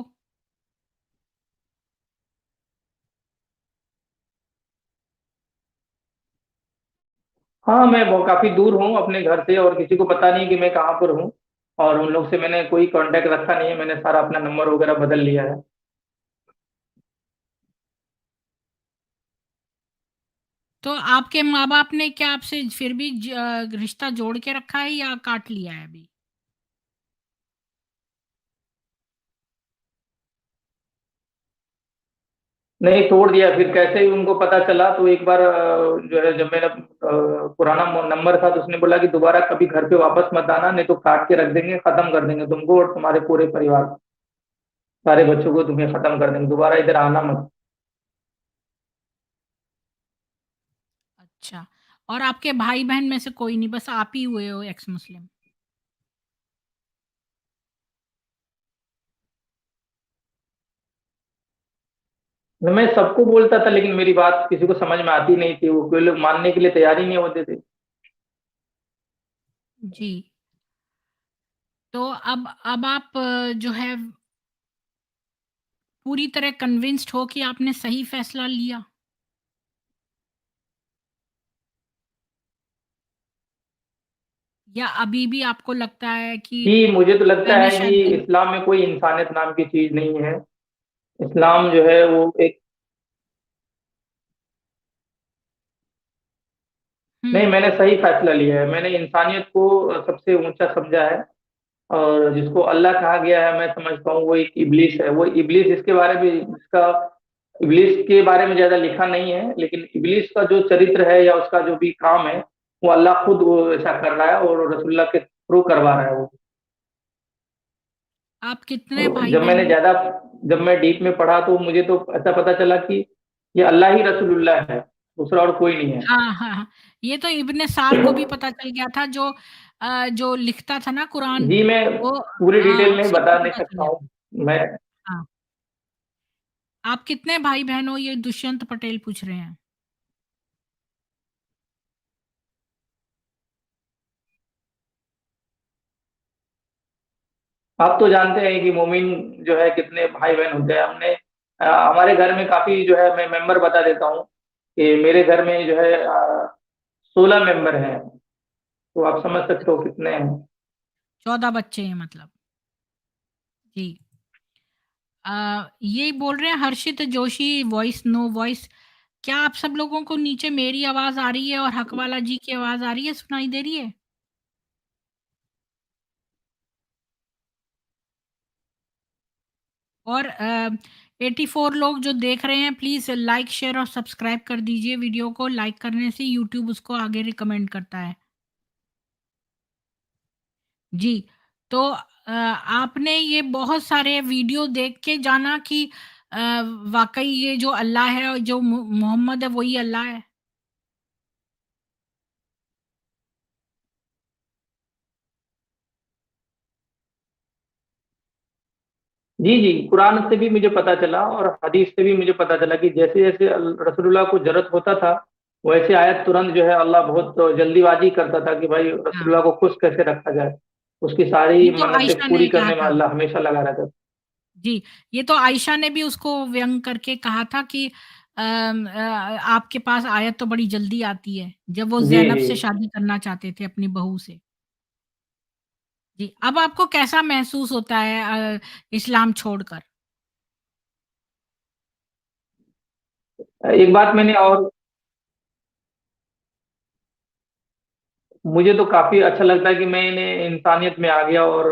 हाँ, मैं वो काफी दूर हूँ अपने घर से, और किसी को पता नहीं कि मैं कहाँ पर हूँ। और उन लोग से मैंने कोई कांटेक्ट रखा नहीं है, मैंने सारा अपना नंबर वगैरह बदल लिया है।
तो आपके माँ-बाप ने क्या आपसे फिर भी रिश्ता जोड़ के रखा है या काट लिया है अभी?
नहीं, तोड़ दिया। फिर कैसे ही उनको पता चला, तो एक बार जो है, जब मेरा पुराना नंबर था, तो उसने बोला कि दोबारा कभी घर पे वापस मत आना, नहीं तो काट के रख देंगे, खत्म कर देंगे तुमको और तुम्हारे पूरे परिवार को, सारे बच्चों को तुम्हें खत्म कर देंगे, दोबारा इधर आना मत।
अच्छा, और आपके भाई-बहन में से कोई नहीं, बस आप ही हुए हो एक्स मुस्लिम?
मैं सबको बोलता था, लेकिन मेरी बात किसी को समझ में आती नहीं थी, वो कोई लोग मानने के लिए तैयार ही नहीं होते थे।
जी। तो अब आप जो है पूरी तरह कन्विंस्ड हो कि आपने सही फैसला लिया? या अभी भी आपको लगता है कि
कि मुझे तो लगता
मैंने
है कि
शायद गल
इस्लाम में कोई इंसानियत नाम की चीज नहीं है। इस्लाम जो है वो एक, नहीं,
हुँ,
मैंने सही फैसला लिया है। मैंने इंसानियत को सबसे ऊंचा समझा है। और जिसको अल्लाह कहा गया है, मैं समझता हूँ वो एक इब्लिस है। वो इब्लिस, इसके बारे में इसका इब्लिस के बारे में ज्यादा लिखा नहीं है, लेकिन इब्लिस का जो चरित्र है या उसका जो भी काम है, वो अल्लाह खुद वो ऐसा कर रहा है, और रसूलुल्लाह के थ्रू करवा रहा है वो।
आप कितने
तो
भाई-बहन हो?
जब मैं डीप में पढ़ा, तो मुझे तो ऐसा पता चला कि ये अल्लाह ही रसूलुल्लाह है, दूसरा और कोई नहीं है।
हाँ, हाँ, हाँ। ये तो इब्न साद को भी पता चल गया था, जो लिखता था ना कुरान,
जी, मैं
वो
पूरी डिटेल
हाँ,
नहीं
उसी को
बता नहीं
पता चल
सकता
गया
हूँ
था।
मैं।
हाँ। आप कितने भाई-बहन हो, ये दुष्यंत पटेल पूछ रहे हैं?
आप तो जानते हैं कि मोमिन जो है कितने भाई बहन होते हैं। हमारे घर में काफी जो है, मैं मेंबर बता देता हूँ कि मेरे घर में जो है 16 मेंबर हैं। तो आप समझ सकते हो कितने हैं।
14 बच्चे हैं मतलब। जी। ये बोल रहे हैं हर्षित जोशी वॉइस नो वॉइस, क्या आप सब लोगों को नीचे मेरी आवाज़ आ रही है और हकवाला जी की आवाज़ आ रही है, सुनाई दे रही है? और 84 लोग जो देख रहे हैं, प्लीज़ लाइक, शेयर और सब्सक्राइब कर दीजिए वीडियो को। लाइक करने से यूट्यूब उसको आगे रिकमेंड करता है। जी, तो आपने ये बहुत सारे वीडियो देख के जाना कि अ, वाक़ई ये जो अल्लाह है और जो मोहम्मद है वही अल्लाह है?
जी, जी, कुरान से भी मुझे पता चला और हदीस से भी मुझे पता चला कि जैसे-जैसे रसूलुल्लाह को ज़रूरत होता था, वैसे आयत तुरंत जो है अल्लाह बहुत जल्दीबाजी करता था कि भाई
हाँ,
रसूलुल्लाह को खुश कैसे रखा जाए। उसकी सारी
ये तो
मन्नतें
आयशा
पूरी
ने कहा
करने में
था।
अल्लाह हमेशा लगा रहता था।
जी, ये तो आयशा ने भी उसको व्यंग करके कहा था कि आपके पास आयत तो बड़ी जल्दी आती है, जब वो
जी,
ज़ैनब
जी।
से शादी करना चाहते थे अपनी बहू से। जी, अब आपको कैसा महसूस होता है इस्लाम छोड़कर?
एक बात मैंने और मुझे तो काफ़ी अच्छा लगता है कि मैंने इंसानियत में आ गया और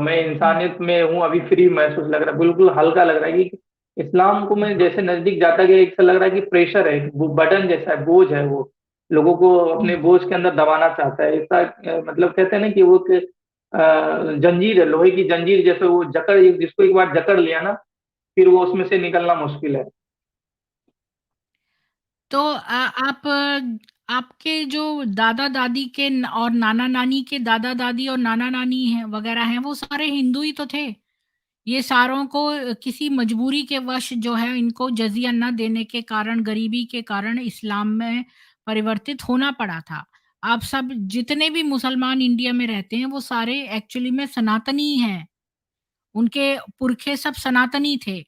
मैं
हुँ,
इंसानियत में हूँ, अभी फ्री महसूस लग रहा है, बिल्कुल हल्का लग रहा है कि इस्लाम को मैं जैसे नज़दीक जाता गया, एक सा लग रहा है कि प्रेशर है, वो बर्डन जैसा है, बोझ है वो। लोगों को अपने
हुँ।
बोझ के अंदर दबाना चाहता है। ऐसा मतलब कहते हैं ना कि वो एक जंजीर है, लोहे की जंजीर जैसे वो जकड़ जिसको एक बार जकड़ लिया ना, फिर वो उसमें से निकलना मुश्किल है।
तो आपके जो दादा-दादी के और नाना-नानी के दादा-दादी और नाना-नानी हैं वगैरह हैं, वो सारे हिंदू ही तो थे। ये सारों को किसी मजबूरी के वश जो है इनको जज़िया न देने के कारण, गरीबी के कारण इस्लाम में परिवर्तित होना पड़ा था। आप सब जितने भी मुसलमान इंडिया में रहते हैं, वो सारे एक्चुअली में सनातनी हैं। उनके पुरखे सब सनातनी थे।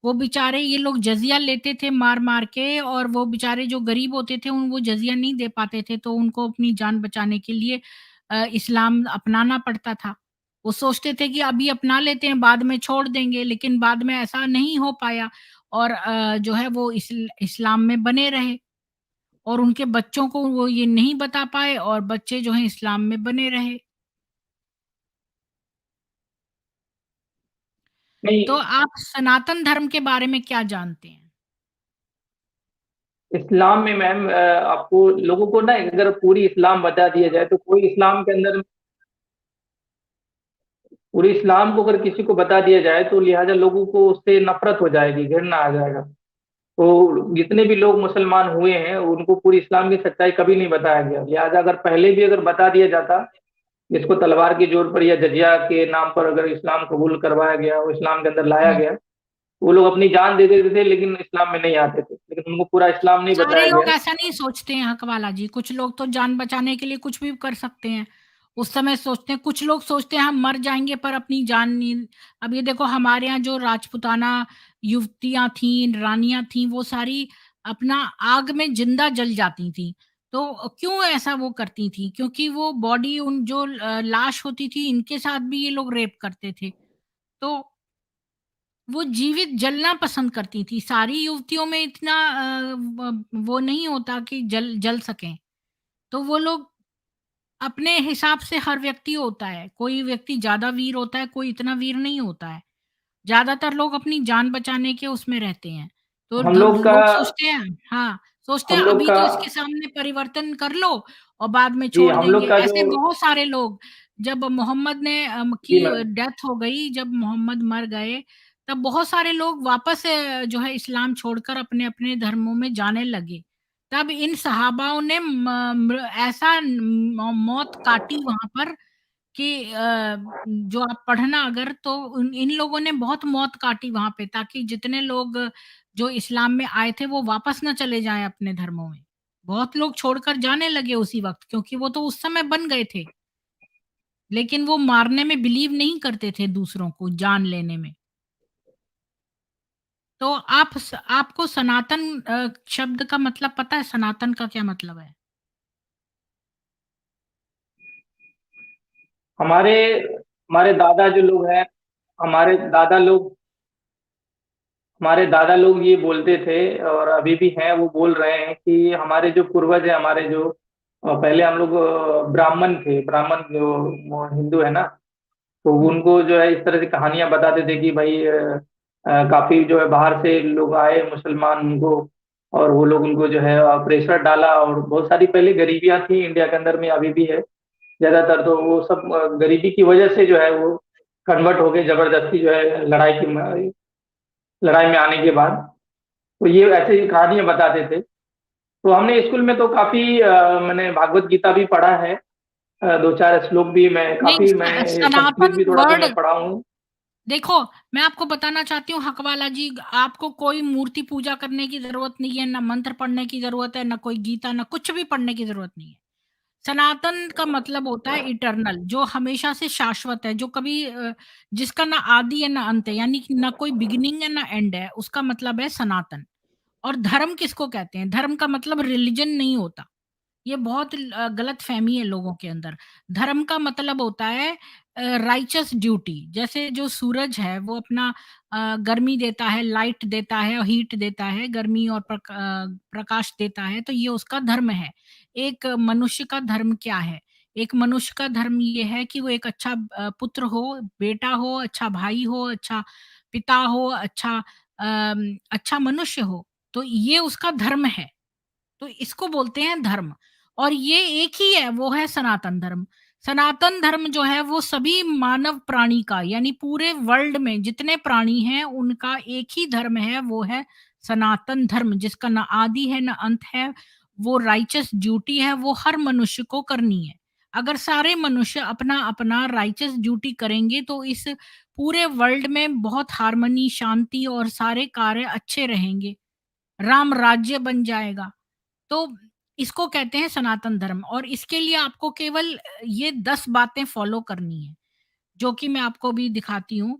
वो बेचारे ये लोग जज़िया लेते थे मार-मार के और वो बेचारे जो गरीब होते थे उन वो जज़िया नहीं दे पाते थे, तो उनको अपनी जान बचाने के लिए इस्लाम अपनाना पड़ता था। वो सोचते थे कि अभी अपना लेते हैं, बाद में छोड़ देंगे, लेकिन बाद में ऐसा नहीं हो पाया और जो है वो इस्लाम में बने रहे और उनके बच्चों को वो ये नहीं बता पाए और बच्चे जो हैं इस्लाम में बने रहे। तो
नहीं,
आप सनातन धर्म के बारे में क्या जानते हैं?
इस्लाम में मैम आपको लोगों को ना अगर पूरी इस्लाम बता दिया जाए तो कोई इस्लाम के अंदर पूरे इस्लाम को अगर किसी को बता दिया जाए तो लिहाजा लोगों को उससे नफरत हो जाएगी, घिरना आ जाएगा। तो जितने भी लोग मुसलमान हुए हैं उनको पूरी इस्लाम की सच्चाई कभी नहीं बताया गया। लिहाजा अगर पहले भी अगर बता दिया जाता, जिसको तलवार की जोर पर या जजिया के नाम पर अगर इस्लाम कबूल करवाया गया और इस्लाम के अंदर लाया
हुँ।
गया, वो लोग अपनी जान दे देते थे लेकिन इस्लाम में नहीं आते थे। लेकिन उनको पूरा इस्लाम नहीं
सारे
बताया
लोग
गया।
ऐसा नहीं सोचते हैं हकवाला जी, कुछ लोग तो जान बचाने के लिए कुछ भी कर सकते हैं। उस समय सोचते हैं कुछ लोग सोचते हैं हम मर जाएँगे पर अपनी जान नहीं। अब ये देखो हमारे यहाँ जो राजपूताना युवतियाँ थीं, रानियाँ थीं, वो सारी अपना आग में ज़िंदा जल जाती थीं। तो क्यों ऐसा वो करती थीं? क्योंकि वो बॉडी उन जो लाश होती थी इनके साथ भी ये लोग रेप करते थे। तो वो जीवित जलना पसंद करती थी। सारी युवतियों में इतना वो नहीं होता कि जल जल सकें। तो वो लोग अपने हिसाब से हर व्यक्ति होता है। कोई व्यक्ति ज़्यादा वीर होता है, कोई इतना वीर नहीं होता है। ज़्यादातर लोग अपनी जान बचाने के उसमें रहते हैं। तो
हम लोग का
लोग सोचते हैं हाँ, सोचते हैं
हम लोग
अभी
का
तो इसके सामने परिवर्तन कर लो और बाद में
जी,
छोड़
हम लोग
देंगे।
का जो
ऐसे बहुत सारे लोग जब मोहम्मद ने
जी
की
मैम।
डेथ हो गई, जब मोहम्मद मर गए, तब बहुत सारे लोग वापस जो है इस्लाम छोड़कर अपने-अपने धर्मों में जाने लगे। तब इन सहाबाओं ने ऐसा मौत काटी वहाँ पर कि जो आप पढ़ना अगर तो इन लोगों ने बहुत मौत काटी वहाँ पे ताकि जितने लोग जो इस्लाम में आए थे वो वापस ना चले जाएँ अपने धर्मों में। बहुत लोग छोड़कर जाने लगे उसी वक़्त क्योंकि वो तो उस समय बन गए थे। लेकिन वो मारने में बिलीव नहीं करते थे दूसरों को जान लेने में। तो आपको सनातन शब्द का मतलब पता है सनातन का क्या मतलब है?
हमारे हमारे दादा जो लोग हैं, हमारे दादा लोग हमारे दादा लोग ये बोलते थे और अभी भी हैं, वो बोल रहे हैं कि हमारे जो पूर्वज हैं, हमारे जो पहले हम लोग ब्राह्मण थे, ब्राह्मण जो वो हिंदू है ना, तो
हम्म।
उनको जो है इस तरह से कहानियां बताते थे कि भाई काफी जो है बाहर से लोग आए मुसलमान उनको, और वो लोग उनको जो है प्रेशर डाला, और बहुत सारी पहले गरीबियां थी इंडिया के अंदर में, अभी भी है ज्यादातर, तो वो सब गरीबी की वजह से जो है वो कन्वर्ट हो गए जबरदस्ती जो है लड़ाई में आने के बाद। तो ये ऐसे ही कहानियां बताते थे। तो हमने स्कूल में तो काफी मैंने भागवत गीता भी पढ़ा है, दो चार श्लोक भी मैं
नहीं,
काफी, मैं संस्कृत
सनातन
भी थोड़ा सा
वर्ड,
मैं पढ़ा हूँ।
देखो, मैं आपको बताना चाहती हूँ हकवाला जी, आपको कोई मूर्ति पूजा करने की जरूरत नहीं है, ना मंत्र पढ़ने की जरूरत है, ना कोई गीता, ना कुछ भी पढ़ने की जरूरत नहीं है। सनातन का मतलब होता है इटर्नल, जो हमेशा से शाश्वत है, जो कभी जिसका ना आदि है ना अंत है, यानी कि ना कोई बिगिनिंग है ना एंड है, उसका मतलब है सनातन। और धर्म किसको कहते हैं? धर्म का मतलब रिलीजन नहीं होता। ये बहुत गलत फहमी है लोगों के अंदर। धर्म का मतलब होता है राइचस ड्यूटी। जैसे जो सूरज है वो अपना गर्मी देता है, लाइट देता है और हीट देता है, गर्मी और प्रकाश देता है, तो ये उसका धर्म है। एक मनुष्य का धर्म क्या है? एक मनुष्य का धर्म ये है कि वो एक अच्छा पुत्र हो, बेटा हो, अच्छा भाई हो, अच्छा पिता हो, अच्छा मनुष्य हो। तो ये उसका धर्म है। तो इसको बोलते हैं धर्म। और ये एक ही है, वो है सनातन धर्म। सनातन धर्म जो है वो सभी मानव प्राणी का, यानी पूरे वर्ल्ड में जितने प्राणी हैं उनका एक ही धर्म है, वो है सनातन धर्म, जिसका ना आदि है ना अंत है। वो राइचस ड्यूटी है, वो हर मनुष्य को करनी है। अगर सारे मनुष्य अपना अपना राइचस ड्यूटी करेंगे तो इस पूरे वर्ल्ड में बहुत हार्मनी, शांति और सारे कार्य अच्छे रहेंगे, राम राज्य बन जाएगा। तो इसको कहते हैं सनातन धर्म। और इसके लिए आपको केवल ये 10 बातें फॉलो करनी है, जो कि मैं आपको अभी दिखाती हूँ।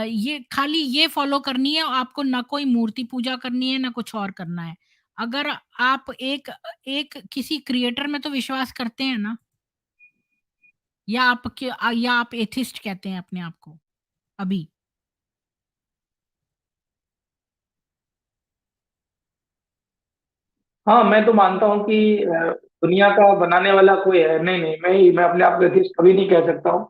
ये खाली ये फॉलो करनी है, आपको ना कोई मूर्ति पूजा करनी है, ना कुछ और करना है। अगर आप एक एक किसी क्रिएटर में तो विश्वास करते हैं ना? या आप एथिस्ट कहते हैं अपने आप को अभी?
हाँ, मैं तो मानता हूँ कि दुनिया का बनाने वाला कोई है, नहीं नहीं, मैं अपने आप को एथिस्ट कभी नहीं कह सकता हूँ।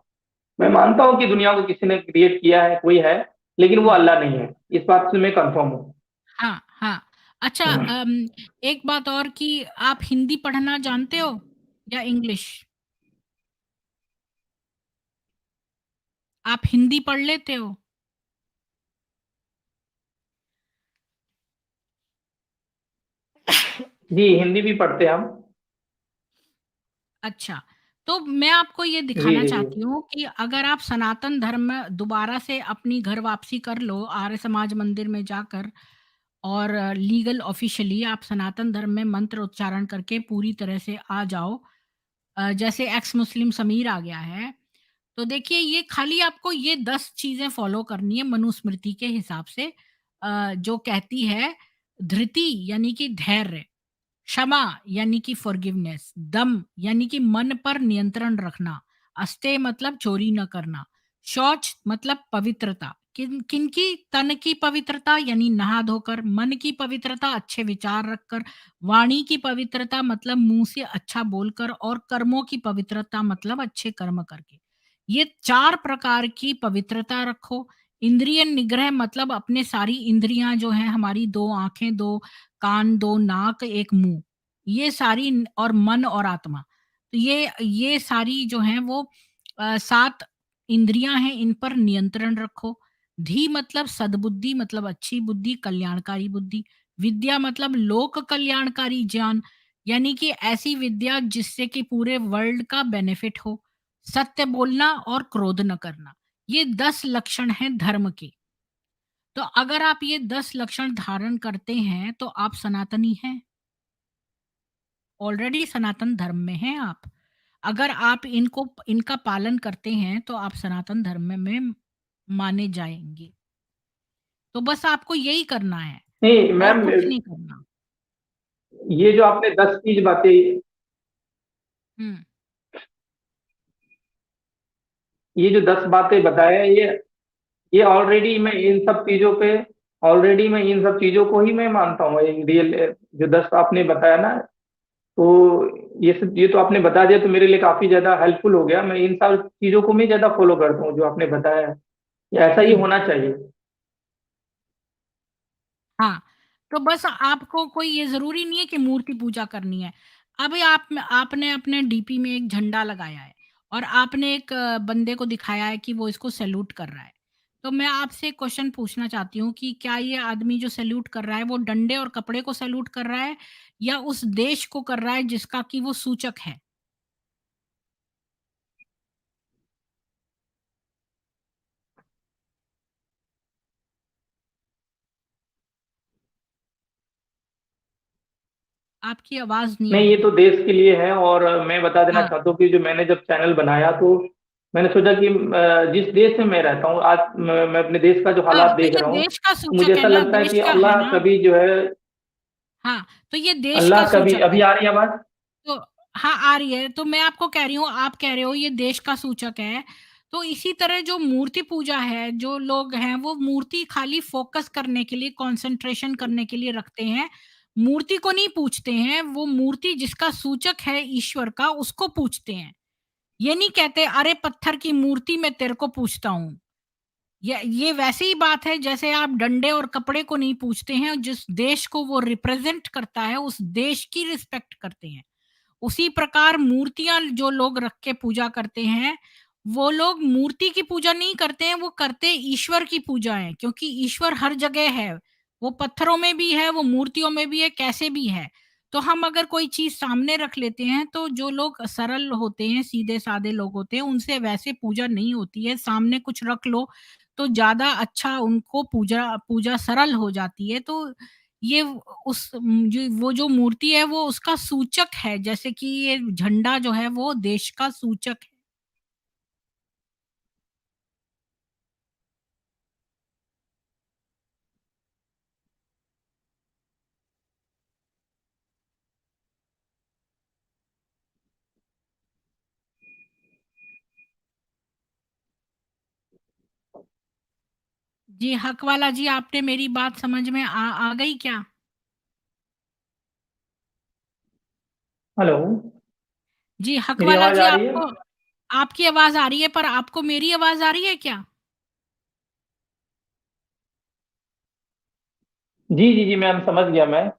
मैं मानता हूँ कि दुनिया को किसी ने क्रिएट किया है, कोई है, लेकिन वो
हुँ।
अल्लाह नहीं है, इस बात से मैं कंफर्म हूँ।
हाँ, हाँ। अच्छा,
हम्म।
एक बात और कि आप हिंदी पढ़ना जानते हो या इंग्लिश? आप हिंदी पढ़ लेते हो?
जी, हिंदी भी पढ़ते हैं हम।
अच्छा, तो मैं आपको ये
जी
दिखाना
जी जी।
चाहती हूँ कि अगर आप सनातन धर्म में दोबारा से अपनी घर वापसी कर लो, आर्य समाज मंदिर में जाकर, और लीगल ऑफ़िशियली आप सनातन धर्म में मंत्र उच्चारण करके पूरी तरह से आ जाओ, जैसे एक्स मुस्लिम समीर आ गया है, तो देखिए ये खाली आपको ये 10 चीज़ें फ़ॉलो करनी है मनुस्मृति के हिसाब से, जो कहती है धृति यानी कि धैर्य, क्षमा यानी कि फॉरगिवनेस, दम यानी कि मन पर नियंत्रण रखना, अस्ते मतलब चोरी न करना, शौच मतलब पवित्रता, किनकी तन की पवित्रता यानी नहा धोकर, मन की पवित्रता अच्छे विचार रखकर, वाणी की पवित्रता मतलब मुंह से अच्छा बोलकर, और कर्मों की पवित्रता मतलब अच्छे कर्म करके। ये 4 प्रकार की पवित्रता रखो। इंद्रिय निग्रह मतलब अपने सारी इंद्रियां जो हैं हमारी, 2 आंखें, 2 कान, 2 नाक, 1 मुंह, ये सारी और मन और आत्मा। तो ये सारी जो हैं वो 7 इंद्रियाँ हैं, इन पर नियंत्रण रखो। धी मतलब सद्बुद्धि, मतलब अच्छी बुद्धि, कल्याणकारी बुद्धि। विद्या मतलब लोक कल्याणकारी ज्ञान, यानी कि ऐसी विद्या जिससे कि पूरे वर्ल्ड का बेनिफिट हो। सत्य बोलना और क्रोध न करना। ये 10 लक्षण हैं धर्म के। तो अगर आप ये 10 लक्षण धारण करते हैं, तो आप सनातनी हैं। ऑलरेडी सनातन धर्म में हैं आप। अगर आप इनका पालन करते हैं तो आप सनातन धर्म में माने जाएँगे। तो बस आपको यही करना है
नहीं
और
मैम,
कुछ नहीं करना।
ये जो आपने 10 चीज बातें,
हुँ।
ये जो 10 बातें बताया, ये ऑलरेडी मैं इन सब चीजों पे, ऑलरेडी मैं इन सब चीजों को ही मैं मानता हूँ, रियल जो 10 आपने बताया ना, तो ये तो आपने बता दिया, तो मेरे लिए काफी ज्यादा हेल्पफुल हो गया। मैं इन सब चीजों को मैं ज्यादा फॉलो करता हूँ जो आपने बताया है। ये ऐसा ही
हम्म।
होना चाहिए।
हाँ, तो बस आपको कोई ये ज़रूरी नहीं है कि मूर्ति पूजा करनी है। अभी आपने अपने डीपी में एक झंडा लगाया है और आपने एक बंदे को दिखाया है कि वो इसको सैल्यूट कर रहा है। तो मैं आपसे एक क्वेश्चन पूछना चाहती हूँ कि क्या ये आदमी जो सैल्यूट कर रहा है, वो डंडे और कपड़े को सैल्यूट कर रहा है या उस देश को कर रहा है जिसका कि वो सूचक है? आपकी आवाज़ नहीं आ
नहीं, ये
रही
तो
है।
देश के लिए है। और मैं बता देना
हाँ,
चाहता हूँ कि जो मैंने जब चैनल बनाया, तो मैंने सोचा कि जिस देश में मैं रहता हूँ आज, मैं अपने देश का जो
हाँ,
हालात
तो
देख
ये
रहा हूँ,
देश का
तो मुझे
सूचक है
ऐसा
ना,
लगता है
देश
कि
का है
अल्लाह
ना।
कभी जो है,
हाँ, तो ये देश का
अल्लाह कभी,
सूचक
अभी
है।
आ रही है आवाज?
तो हाँ, आ रही है। तो मैं आपको कह रही हूँ, आप कह रहे हो ये देश का सूचक है। तो इसी तरह जो मूर्ति पूजा है, जो लोग हैं वो मूर्ति खाली फ़ोकस करने के लिए, कंसंट्रेशन करने के लिए रखते हैं। मूर्ति को नहीं पूजते हैं, वो मूर्ति जिसका सूचक है ईश्वर का, उसको पूजते हैं। ये नहीं कहते, अरे पत्थर की मूर्ति मैं तेरे को पूजता हूँ। ये वैसी ही बात है जैसे आप डंडे और कपड़े को नहीं पूजते हैं, जिस देश को वो रिप्रेज़ेंट करता है, उस देश की रिस्पेक्ट करते हैं। उसी प्रकार मूर्तियाँ जो लोग रख के पूजा करते हैं, वो लोग मूर्ति की पूजा नहीं करते हैं, वो करते ईश्वर की पूजा है, क्योंकि ईश्वर हर जगह है। वो पत्थरों में भी है, वो मूर्तियों में भी है, कैसे भी है। तो हम अगर कोई चीज़ सामने रख लेते हैं, तो जो लोग सरल होते हैं, सीधे-साधे लोग होते हैं, उनसे वैसे पूजा नहीं होती है। सामने कुछ रख लो, तो ज़्यादा अच्छा उनको पूजा पूजा सरल हो जाती है। तो ये वो जो मूर्ति है वो उसका सूचक है, जैसे कि ये झंडा जो है वो देश का सूचक है। जी, हक वाला जी, आपने मेरी बात समझ में आ गई क्या?
हेलो,
जी, हक
मेरी
वाला
आवाज
जी,
आ रही है?
आपको आपकी आवाज़ आ रही है, पर आपको मेरी आवाज़ आ रही है क्या?
जी जी जी, मैम समझ गया मैं।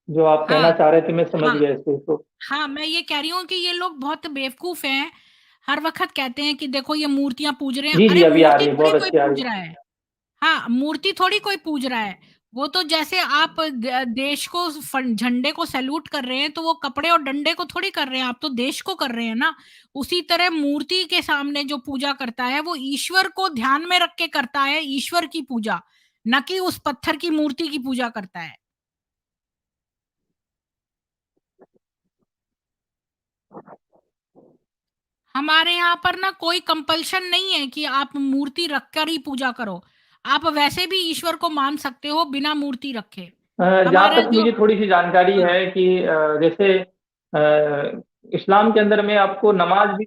जो आप कहना
हाँ,
चाह रहे थे, मैं समझ
हाँ,
गया इस चीज को।
हाँ, मैं ये कह रही हूँ कि ये लोग बहुत बेवकूफ़ हैं। हर वक़्त कहते हैं कि देखो ये मूर्तियाँ पूज रहे हैं।
जी जी,
अरे
अभी आ
मूर्ति
रही है,
थोड़ी
बहुत
कोई
अच्छी आ रही
पूज
है।
रहा है। हाँ, मूर्ति थोड़ी कोई पूज रहा है। वो तो जैसे आप देश को झंडे को सैल्यूट कर रहे हैं, तो वो कपड़े और डंडे को थोड़ी कर रहे हैं, आप तो देश को कर रहे हैं ना। उसी तरह मूर्ति के सामने जो पूजा करता है, वो ईश्वर को ध्यान में रख के करता है, ईश्वर की पूजा, ना कि उस पत्थर की मूर्ति की पूजा करता है। हमारे यहाँ पर ना कोई कंपल्शन नहीं है कि आप मूर्ति रखकर ही पूजा करो। आप वैसे भी ईश्वर को मान सकते हो बिना मूर्ति रखे।
जहाँ
हमारे
तक
जो
मुझे थोड़ी सी जानकारी
हाँ,
है कि जैसे इस्लाम के अंदर में आपको नमाज भी।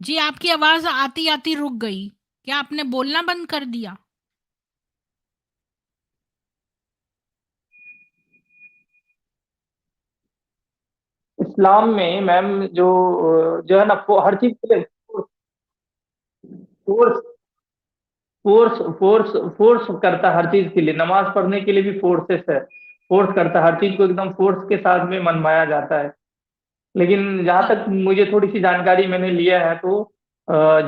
जी, आपकी आवाज़ आती-आती रुक गई। क्या आपने बोलना बंद कर दिया?
इस्लाम में मैम जो है ना, हर चीज के लिए फोर्स फोर्स फोर्स फोर्स करता है। हर चीज के लिए, नमाज पढ़ने के लिए भी फोर्सेस है। फोर्स करता है, हर चीज को एकदम फोर्स के साथ में मनवाया जाता है। लेकिन जहाँ
हाँ,
तक मुझे थोड़ी सी जानकारी मैंने लिया है, तो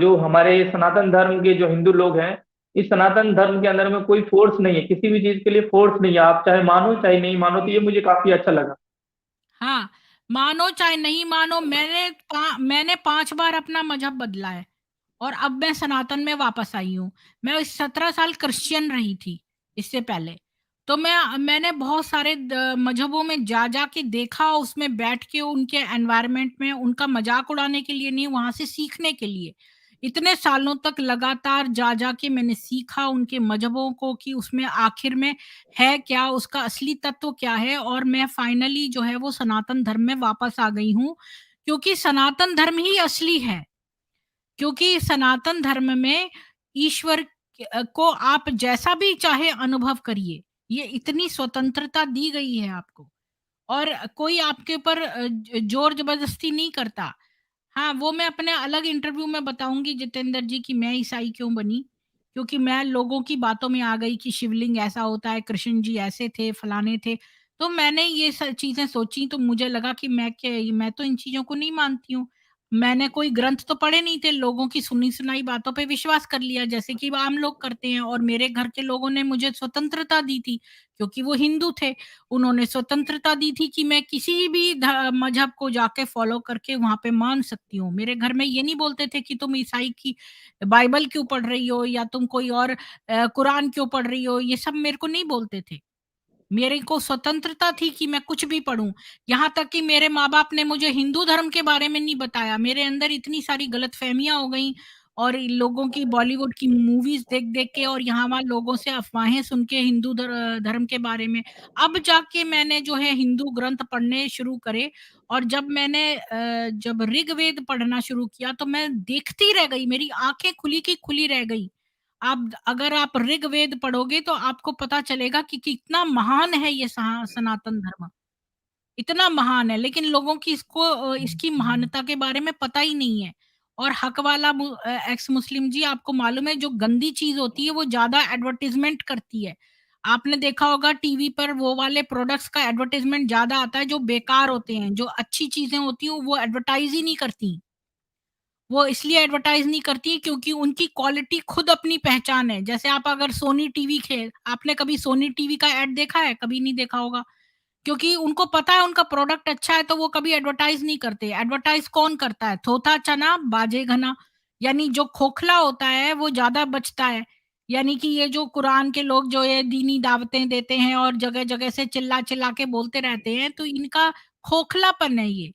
जो हमारे सनातन धर्म के जो हिंदू लोग हैं, इस सनातन धर्म के अंदर में कोई फोर्स नहीं है, किसी भी चीज के लिए फोर्स नहीं है। आप चाहे मानो चाहे नहीं मानो, तो ये मुझे काफी अच्छा लगा।
हाँ, मानो चाहे नहीं मानो, मैंने 5 बार अपना मज़हब बदला है और अब मैं सनातन में वापस आई हूँ। मैं 17 साल क्रिश्चियन रही थी, इससे पहले। तो मैंने बहुत सारे मज़हबों में जा के देखा, उसमें बैठ के उनके एनवायरनमेंट में उनका मज़ाक उड़ाने के लिए नहीं, वहाँ से सीखने के लिए। इतने सालों तक लगातार जा के मैंने सीखा उनके मज़हबों को कि उसमें आखिर में है क्या, उसका असली तत्व क्या है, और मैं फाइनली जो है वो सनातन धर्म में वापस आ गई हूँ, क्योंकि सनातन धर्म ही असली है। क्योंकि सनातन धर्म में ईश्वर को आप जैसा भी चाहे अनुभव करिए। ये इतनी स्वतंत्रता दी गई है आपको और कोई आपके ऊपर ज़ोर ज़बरदस्ती नहीं करता। हाँ, वो मैं अपने अलग इंटरव्यू में बताऊँगी जितेंद्र जी कि मैं ईसाई क्यों बनी। क्योंकि मैं लोगों की बातों में आ गई कि शिवलिंग ऐसा होता है, कृष्ण जी ऐसे थे, फलाने थे। तो मैंने ये चीज़ें सोची तो मुझे लगा कि मैं तो इन चीज़ों को नहीं मानती हूँ। मैंने कोई ग्रंथ तो पढ़े नहीं थे, लोगों की सुनी-सुनाई बातों पे विश्वास कर लिया जैसे कि आम लोग करते हैं और मेरे घर के लोगों ने मुझे स्वतंत्रता दी थी क्योंकि वो हिंदू थे। उन्होंने स्वतंत्रता दी थी कि मैं किसी भी मज़हब को जाके फ़ॉलो करके वहाँ पे मान सकती हूँ। मेरे घर में ये नहीं बोलते थे कि तुम ईसाई की बाइबल क्यों पढ़ रही हो या तुम कोई और कुरान क्यों पढ़ रही हो, ये सब मेरे को नहीं बोलते थे। मेरे को स्वतंत्रता थी कि मैं कुछ भी पढ़ूँ। यहाँ तक कि मेरे माँ-बाप ने मुझे हिंदू धर्म के बारे में नहीं बताया। मेरे अंदर इतनी सारी गलतफ़हमियाँ हो गईं और इन लोगों की बॉलीवुड की मूवीज़ देख-देख के और यहाँ-वहाँ लोगों से अफ़वाहें सुन के हिंदू धर्म के बारे में। अब जाके मैंने जो है हिंदू ग्रंथ पढ़ने शुरू करे और जब ऋग्वेद पढ़ना शुरू किया तो मैं देखती रह गई, मेरी आँखें खुली की खुली रह गई। अगर आप ऋग्वेद पढ़ोगे तो आपको पता चलेगा कि कितना महान है ये सनातन धर्म, इतना महान है लेकिन लोगों की इसकी महानता के बारे में पता ही नहीं है। और हक वाला एक्स मुस्लिम जी आपको मालूम है जो गंदी चीज़ होती है वो ज़्यादा एडवर्टाइज़मेंट करती है। आपने देखा होगा टीवी पर वो वाले प्रोडक्ट्स का एडवर्टाइज़मेंट ज़्यादा आता है जो बेकार होते हैं, जो अच्छी चीज़ें होती हैं वो एडवर्टाइज़ ही नहीं करती। वो इसलिए एडवर्टाइज़ नहीं करती है क्योंकि उनकी क्वालिटी खुद अपनी पहचान है। जैसे आप अगर सोनी टीवी खे आपने कभी सोनी टीवी का ऐड देखा है? कभी नहीं देखा होगा। क्योंकि उनको पता है उनका प्रोडक्ट अच्छा है तो वो कभी एडवर्टाइज़ नहीं करते। एडवर्टाइज़ कौन करता है? थोथा चना बाजे घना। यानी जो खोखला होता है वो ज़्यादा बचता है। यानी कि ये जो कुरान के लोग जो ये दीनी दावतें देते हैं और जगह-जगह से चिल्ला-चिल्ला के बोलते रहते हैं तो इनका खोखलापन है ये।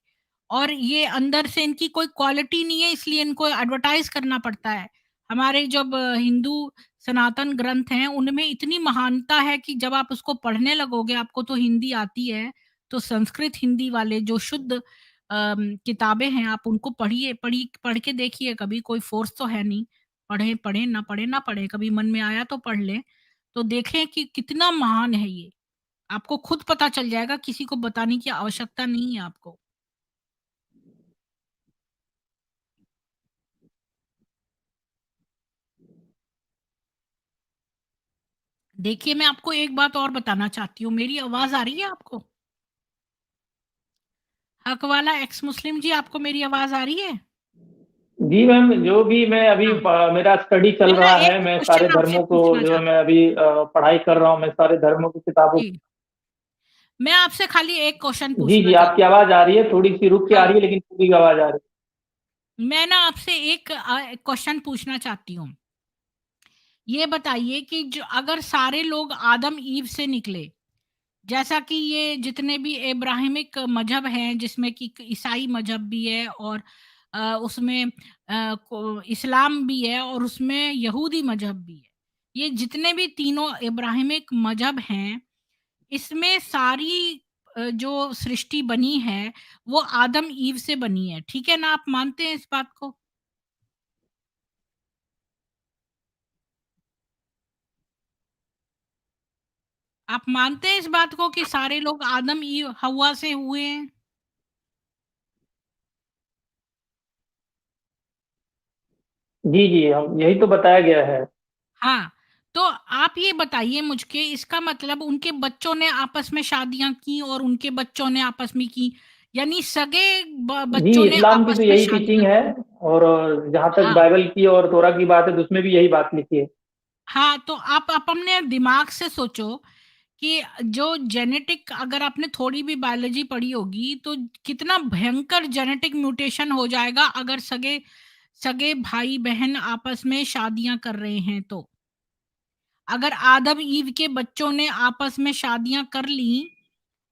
और ये अंदर से इनकी कोई क्वालिटी नहीं है इसलिए इनको एडवर्टाइज़ करना पड़ता है। हमारे जब हिंदू सनातन ग्रंथ हैं, उनमें इतनी महानता है कि जब आप उसको पढ़ने लगोगे, आपको तो हिंदी आती है, तो संस्कृत हिंदी वाले जो शुद्ध किताबें हैं, आप उनको पढ़ के देखिए कभी, कोई फ़ोर्स तो है नहीं। पढ़ें, ना पढ़ें, कभी मन में आया तो पढ़ लें। तो देखें कि कितना महान है ये। आपको खुद पता चल जाएगा, किसी को बताने की आवश्यकता नहीं है आपको। देखिए, मैं आपको एक बात और बताना चाहती हूँ, मेरी आवाज़ आ रही है आपको? हक वाला एक्स मुस्लिम जी, आपको मेरी आवाज़ आ रही है?
जी मैम, जो भी मैं अभी
हाँ,
मेरा स्टडी चल
मैं ना
रहा
एक
है, मैं सारे
क्वेश्चन आपसे
धर्मों को
पूछना
जो है मैं
चाहती
अभी पढ़ाई कर रहा हूँ, मैं सारे धर्मों की किताबों।
जी, मैं आपसे खाली एक क्वेश्चन
जी जी,
पूछना
आपकी
चाहती हूँ।
आवाज़ आ रही है, थोड़ी सी रुक के आ
हाँ,
रही है लेकिन पूरी आवाज़ आ रही
मैं ना आपसे एक क्वेश्चन पूछना चाहती हूँ। ये बताइए कि जो अगर सारे लोग आदम ईव से निकले, जैसा कि ये जितने भी इब्राहिमिक मज़हब हैं, जिसमें कि ईसाई मज़हब भी है और उसमें इस्लाम भी है और उसमें यहूदी मज़हब भी है। ये जितने भी तीनों इब्राहिमिक मज़हब हैं, इसमें सारी जो सृष्टि बनी है, वो आदम ईव से बनी है। ठीक है ना? आप मानते हैं इस बात को? आप मानते हैं इस बात को कि सारे लोग आदम ईव हव्वा से हुए हैं?
है। जी जी, हम यही तो बताया गया है।
हाँ, तो आप ये बताइए मुझके इसका मतलब उनके बच्चों ने आपस में शादियाँ की और उनके बच्चों ने आपस में की, यानी सगे
जी,
बच्चों ने
इस्लाम की
आपस
तो
में
यही टीचिंग
शादियाँ
है।
की।
और जहाँ तक
हाँ,
बाइबल की और तोरा की बात है तो उसमें भी यही बात लिखी है।
हाँ, तो आप अपने दिमाग से सोचो कि जो जेनेटिक अगर आपने थोड़ी भी बायोलॉजी पढ़ी होगी, तो कितना भयंकर जेनेटिक म्यूटेशन हो जाएगा अगर सगे सगे भाई-बहन आपस में शादियाँ कर रहे हैं तो। अगर आदम ईव के बच्चों ने आपस में शादियाँ कर लीं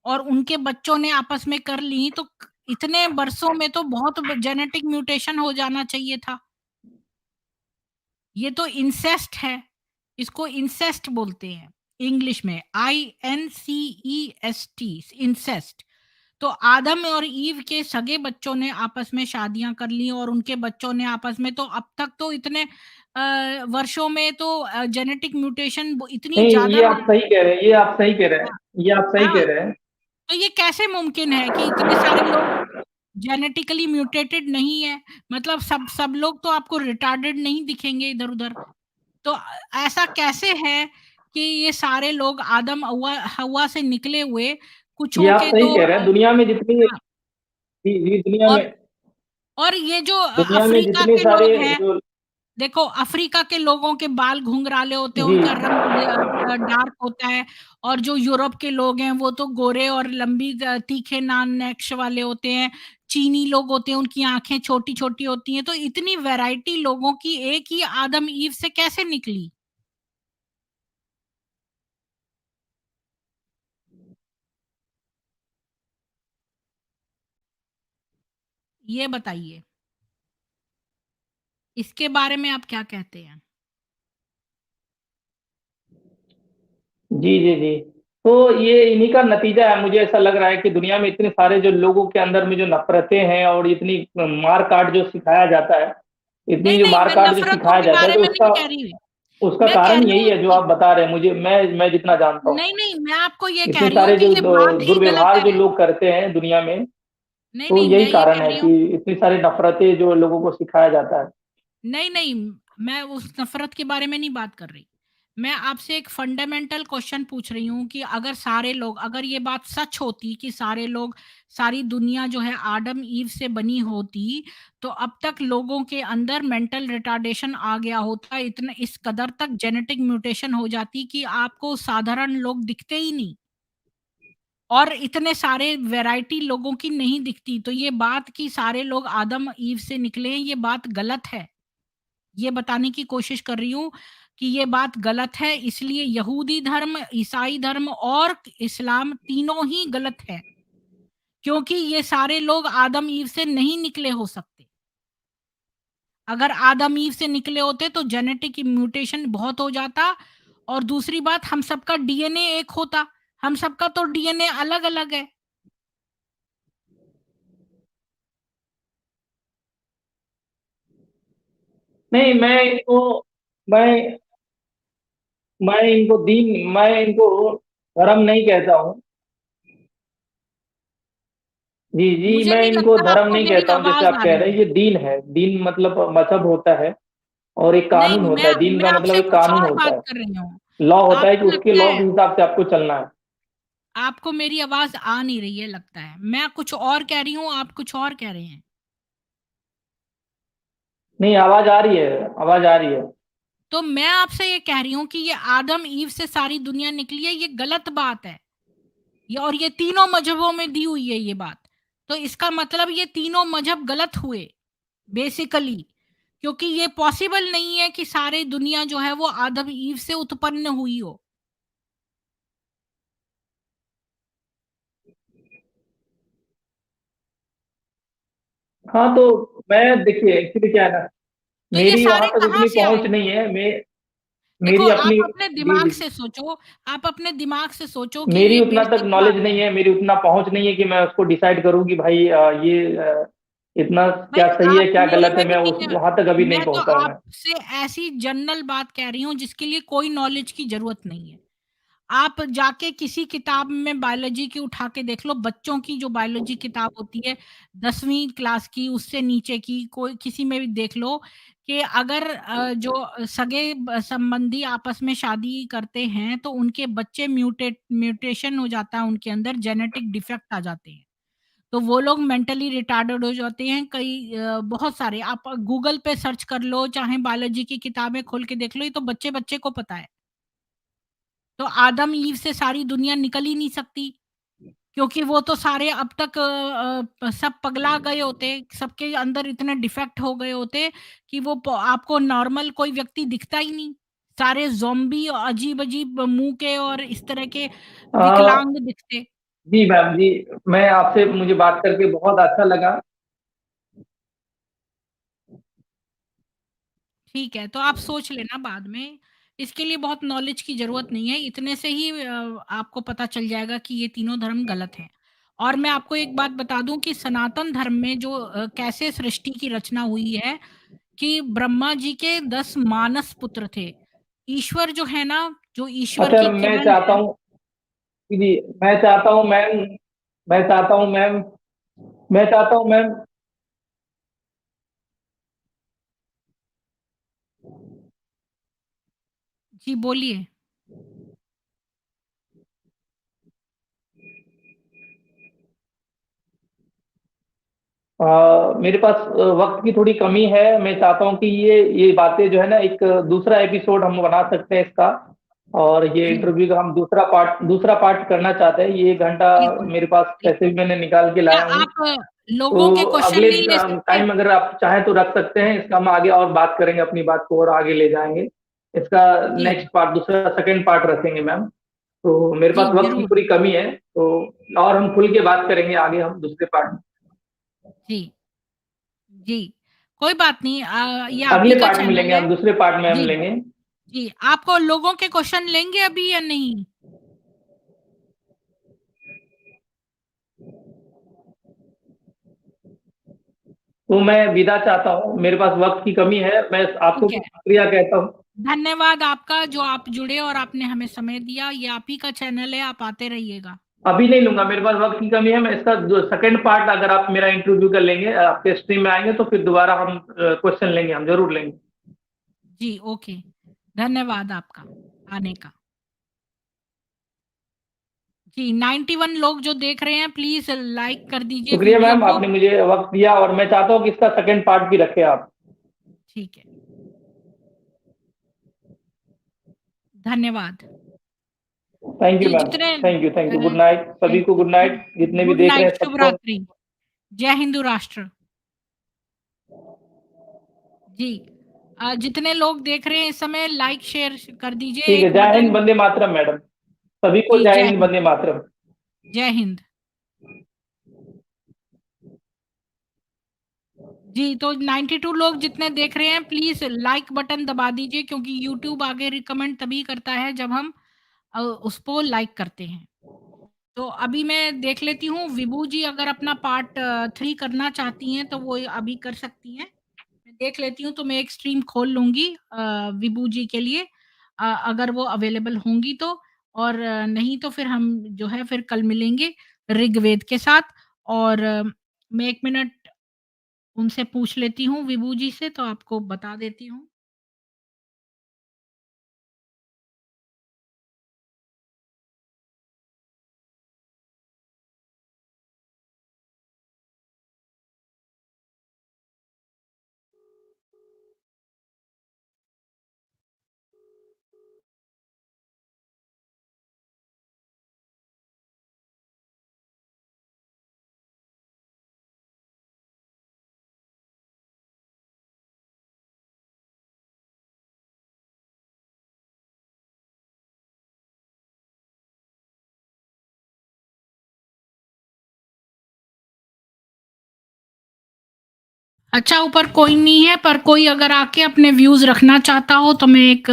और उनके बच्चों ने आपस में कर ली तो इतने बरसों में तो बहुत जेनेटिक म्यूटेशन हो जाना चाहिए था। ये तो इंसेस्ट है। इसको इंसेस्ट बोलते हैं इंग्लिश में INCEST इंसेस्ट। तो आदम और ईव के सगे बच्चों ने आपस में शादियां कर ली और उनके बच्चों ने आपस में तो अब तक तो इतने वर्षों में तो जेनेटिक म्यूटेशन इतनी
नहीं,
ज़्यादा
ये आप सही कह रहे हैं, ये आप सही कह रहे हैं,
हाँ,
ये आप सही
हाँ,
कह रहे हैं।
तो ये कैसे मुमकिन है कि इतने सारे लोग जेनेटिकली म्यूटेटेड नहीं है? मतलब सब सब लोग तो आपको रिटार्डेड नहीं दिखेंगे इधर-उधर। तो ऐसा कैसे है कि ये सारे लोग आदम हव्वा हव्वा से निकले हुए,
ये
कुछों
आप
के
सही
तो
कह रहे हैं, दुनिया में जितनी
हाँ,
जी, जी, दुनिया
और
में
और ये जो
दुनिया में
अफ्रीका
जितने
के
सारे
लोग हैं,
जो
देखो अफ्रीका के लोगों के बाल घुंघराले होते हैं,
जी,
उनका रंग डार्क होता है और जो यूरोप के लोग हैं वो तो गोरे और लंबी तीखे नान नेक्श वाले होते हैं। चीनी लोग होते हैं, उनकी आँखें छोटी-छोटी होती हैं, तो इतनी वैरायटी लोगों की एक ही आदम ईव से कैसे निकली? ये बताइए। इसके बारे में आप क्या कहते हैं?
जी, जी, जी। तो ये इन्हीं का नतीजा है, मुझे ऐसा लग रहा है कि दुनिया में इतने सारे जो लोगों के अंदर में जो नफ़रतें हैं और इतनी मार-काट जो सिखाया जाता है,
नहीं,
इतनी जो
नहीं, मैं
मार-काट जो
नफ़रतों
सिखाया
के
जाता है,
बारे
तो
में नहीं
उसका
कह रही।
उसका
मैं कह
कारण
रही
यही
हूँ
है जो
कि
आप बता रहे हैं, मुझे मैं जितना जानता हूँ।
नहीं, नहीं, मैं आपको ये कह
इतने
रही हूँ
सारे
कि
जो
ये बात ही गलत
दुर्व्यवहार जो
है।
लोग करते हैं दुनिया में,
नहीं,
तो
नहीं,
यही
मैं ये
कारण
कह
है
रही
कि
हूँ
इतनी सारी नफ़रतें जो लोगों को सिखाया जाता है।
नहीं, नहीं, मैं उस नफ़रत के बारे में नहीं बात कर रही। मैं आपसे एक फंडामेंटल क्वेश्चन पूछ रही हूँ कि अगर सारे लोग अगर ये बात सच होती कि सारे लोग सारी दुनिया जो है आदम ईव से बनी होती, तो अब तक लोगों के अंदर मेंटल रिटार्डेशन आ गया होता, इतना इस कदर तक जेनेटिक म्यूटेशन हो जाती कि आपको साधारण लोग दिखते ही नहीं और इतने सारे वैरायटी लोगों की नहीं दिखती। तो ये बात कि सारे लोग आदम ईव से निकले हैं, ये बात गलत है। ये बताने की कोशिश कर रही हूँ कि ये बात गलत है, इसलिए यहूदी धर्म, ईसाई धर्म और इस्लाम तीनों ही गलत है, क्योंकि ये सारे लोग आदम ईव से नहीं निकले हो सकते। अगर आदम ईव से निकले होते तो जेनेटिक म्यूटेशन बहुत हो जाता और दूसरी बात हम सबका डीएनए एक होता, हम सबका तो डीएनए अलग-अलग है।
नहीं, मैं मैं इनको धर्म नहीं कहता हूँ। जी, जी,
मुझे
मैं
नहीं
इनको
लगता
धर्म
आपको
नहीं
मेरी
कहता हूँ जैसे
आवाज़
आप
आ
कह
रही
रहे हैं,
है।
ये दीन है। दीन मतलब मज़हब होता है और एक
नहीं,
कानून होता है। दीन
मैं
का मतलब
आपसे
एक
कुछ
कानून
और
होता
बात
है।
कर रही हूँ।
लॉ होता है कि
आपको
उसके
लगता
लॉ
है
के हिसाब से आपको चलना है।
आपको मेरी आवाज़ आ नहीं रही है लगता है। मैं कुछ और कह रही हूँ, आप कुछ और कह रहे हैं।
नहीं, आवाज़ आ रही है, आवाज़ आ रही है।
तो मैं आपसे ये कह रही हूँ कि ये आदम ईव से सारी दुनिया निकली है, ये गलत बात है। ये और ये तीनों मज़हबों में दी हुई है ये बात। तो इसका मतलब ये तीनों मज़हब गलत हुए बेसिकली, क्योंकि ये पॉसिबल नहीं है कि सारी दुनिया जो है वो आदम ईव से उत्पन्न हुई हो।
हाँ, तो मैं देखिए एक्चुअली क्या है ना,
तो ये
मेरी वहाँ
सारे
तक
कहाँ
उतनी
से
पहुँच
आए?
नहीं है।
देखो
मेरी
आप
अपनी
अपने
जी,
दिमाग
जी।
से सोचो, आप अपने दिमाग से सोचो कि
मेरी
ये
उतना तक
बेसिक
नॉलेज
बात
नहीं
है।
है, मेरी उतना पहुँच नहीं है कि मैं उसको डिसाइड करूँ कि भाई इतना
भाई
क्या सही है,
आप
क्या
मेरे
गलत है,
में
मैं
नहीं
उस
है,
वहाँ तक अभी नहीं
मैं तो
पहुँचा हूँ मैं।
आपसे ऐसी जनरल बात कह रही हूँ जिसके लिए कोई नॉलेज की ज़रूरत नहीं है। आप जाके किसी किताब में बायोलॉजी की उठा के देख लो, बच्चों की जो बायोलॉजी किताब होती है 10वीं क्लास की, उससे नीचे की कोई किसी में भी देख लो कि अगर जो सगे संबंधी आपस में शादी करते हैं तो उनके बच्चे म्यूटेशन हो जाता है उनके अंदर, जेनेटिक डिफेक्ट आ जाते हैं। तो वो लोग मेंटली रिटार्डेड हो जाते हैं। बहुत सारे आप गूगल पे सर्च कर लो, चाहे बायोलॉजी की किताबें खोल के देख लो, ये तो बच्चे-बच्चे को पता है। तो आदम ईव से सारी दुनिया निकल ही नहीं सकती, क्योंकि वो तो सारे अब तक सब पगला गए होते, सबके अंदर इतने डिफेक्ट हो गए होते कि वो आपको नॉर्मल कोई व्यक्ति दिखता ही नहीं। सारे ज़ॉम्बी अजीब-अजीब मुँह के और इस तरह के
अ,
विकलांग दिखते।
जी मैम जी, मैं आपसे मुझे बात करके बहुत अच्छा लगा।
ठीक है, तो आप सोच लेना बाद में। इसके लिए बहुत नॉलेज की ज़रूरत नहीं है, इतने से ही आपको पता चल जाएगा कि ये तीनों धर्म गलत हैं। और मैं आपको एक बात बता दूँ कि सनातन धर्म में जो कैसे सृष्टि की रचना हुई है, कि ब्रह्मा जी के 10 मानस पुत्र थे। ईश्वर जो है ना, जो ईश्वर
अच्छा,
की
मैं
किरण
चाहता
है।
हूँ जी, मैं चाहता हूँ मैम मैं चाहता हूँ मैम मैं चाहता हूँ मैम
जी, बोलिए।
मेरे पास वक्त की थोड़ी कमी है। मैं चाहता हूँ कि ये बातें जो है ना, एक दूसरा एपिसोड हम बना सकते हैं इसका। और ये
जी,
इंटरव्यू का हम दूसरा पार्ट करना चाहते हैं। ये 1 घंटा
बिल्कुल,
मेरे पास कैसे
बिल्कुल।
भी मैंने निकाल के
क्या
लाया हूँ।
आप लोगों के
तो
क्वेश्चन
अगले
नहीं ले सकते?
टाइम अगर आप चाहें तो रख सकते हैं। इसका हम आगे और बात करेंगे, अपनी बात को और आगे ले जाएंगे। इसका
जी,
नेक्स्ट पार्ट, दूसरा सेकंड पार्ट रखेंगे मैम। तो मेरे
जी,
पास वक्त की
ज़रूर।
थोड़ी कमी है, तो और हम खुल के बात करेंगे आगे हम दूसरे पार्ट में।
जी, जी। कोई बात नहीं, ये आप ही
अगले
का
पार्ट में
चैनल
लेंगे
है।
हम, दूसरे पार्ट में हम
जी,
लेंगे।
जी। आपको लोगों के क्वेश्चन लेंगे अभी या नहीं?
तो मैं विदा चाहता हूँ, मेरे पास वक्त की कमी है। मैं आपको
ठीक है।
शुक्रिया कहता हूँ।
धन्यवाद आपका जो आप जुड़े और आपने हमें समय दिया। ये आप ही का चैनल है, आप आते रहिएगा।
अभी नहीं लूंगा, मेरे पास वक्त की कमी है। मैं इसका सेकंड पार्ट, अगर आप मेरा इंटरव्यू कर लेंगे, आपके स्ट्रीम में आएंगे, तो फिर दोबारा हम क्वेश्चन लेंगे, हम जरूर लेंगे।
जी, ओके। धन्यवाद आपका आने का। जी, 91 लोग जो देख रहे हैं, प्लीज़ लाइक कर दीजिए
शुक्रिया
वीडियो
मैम,
को।
आपने मुझे वक्त दिया, और मैं चाहता हूँ कि इसका सेकंड पार्ट भी रखें आप।
ठीक है। धन्यवाद।
थैंक यू
जी,
मैम।
जितने
थैंक यू, गुड नाइट सभी
थैंक
को,
यू।
गुड
गुड
नाइट जितने भी
गुड
देख रहे
नाइट,
हैं
शुभ
सबको।
रात्रि। जय हिंदू राष्ट्र। जी। जितने लोग देख रहे हैं इस समय, लाइक शेयर कर दीजिए
ठीक है,
एक
जय हिंद,
बटन।
वंदे मातरम मैडम। सभी को
जी,
जय
जय
हिंद,
हिंद।
वंदे मातरम।
जय हिंद। जी, तो 92 लोग जितने देख रहे हैं, प्लीज़ लाइक बटन दबा दीजिए, क्योंकि यूट्यूब आगे रिकमेंड तभी करता है जब हम उसको लाइक करते हैं। तो अभी मैं देख लेती हूँ, विभू जी अगर अपना पार्ट 3 करना चाहती हैं तो वो अभी कर सकती हैं। मैं देख लेती हूँ, तो मैं एक स्ट्रीम खोल लूँगी विभू जी के लिए, अगर वो अवेलेबल होंगी तो। और नहीं तो फिर हम जो है फिर कल मिलेंगे ऋग्वेद के साथ। और मैं 1 मिनट उनसे पूछ लेती हूँ विभू जी से, तो आपको बता देती हूँ। अच्छा, ऊपर कोई नहीं है, पर कोई अगर आके अपने व्यूज़ रखना चाहता हो तो मैं एक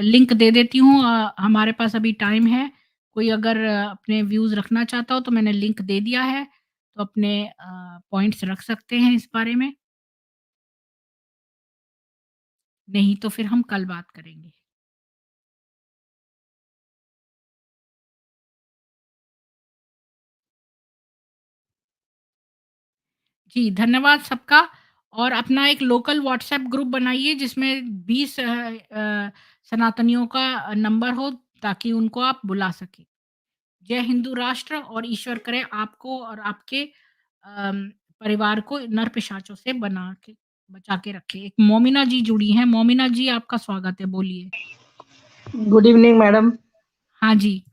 लिंक दे देती हूँ। हमारे पास अभी टाइम है। कोई अगर अपने व्यूज़ रखना चाहता हो तो मैंने लिंक दे दिया है, तो अपने पॉइंट्स रख सकते हैं इस बारे में। नहीं तो फिर हम कल बात करेंगे। जी, धन्यवाद सबका। और अपना एक लोकल व्हाट्सएप ग्रुप बनाइए जिसमें 20 सनातनियों का नंबर हो, ताकि उनको आप बुला सकें। जय हिंदू राष्ट्र, और ईश्वर करे आपको और आपके परिवार को नर पिशाचों से बना के बचा के रखे। एक मोमिना जी जुड़ी हैं। मोमिना जी, आपका स्वागत है, बोलिए।
Good evening madam.
हाँ जी।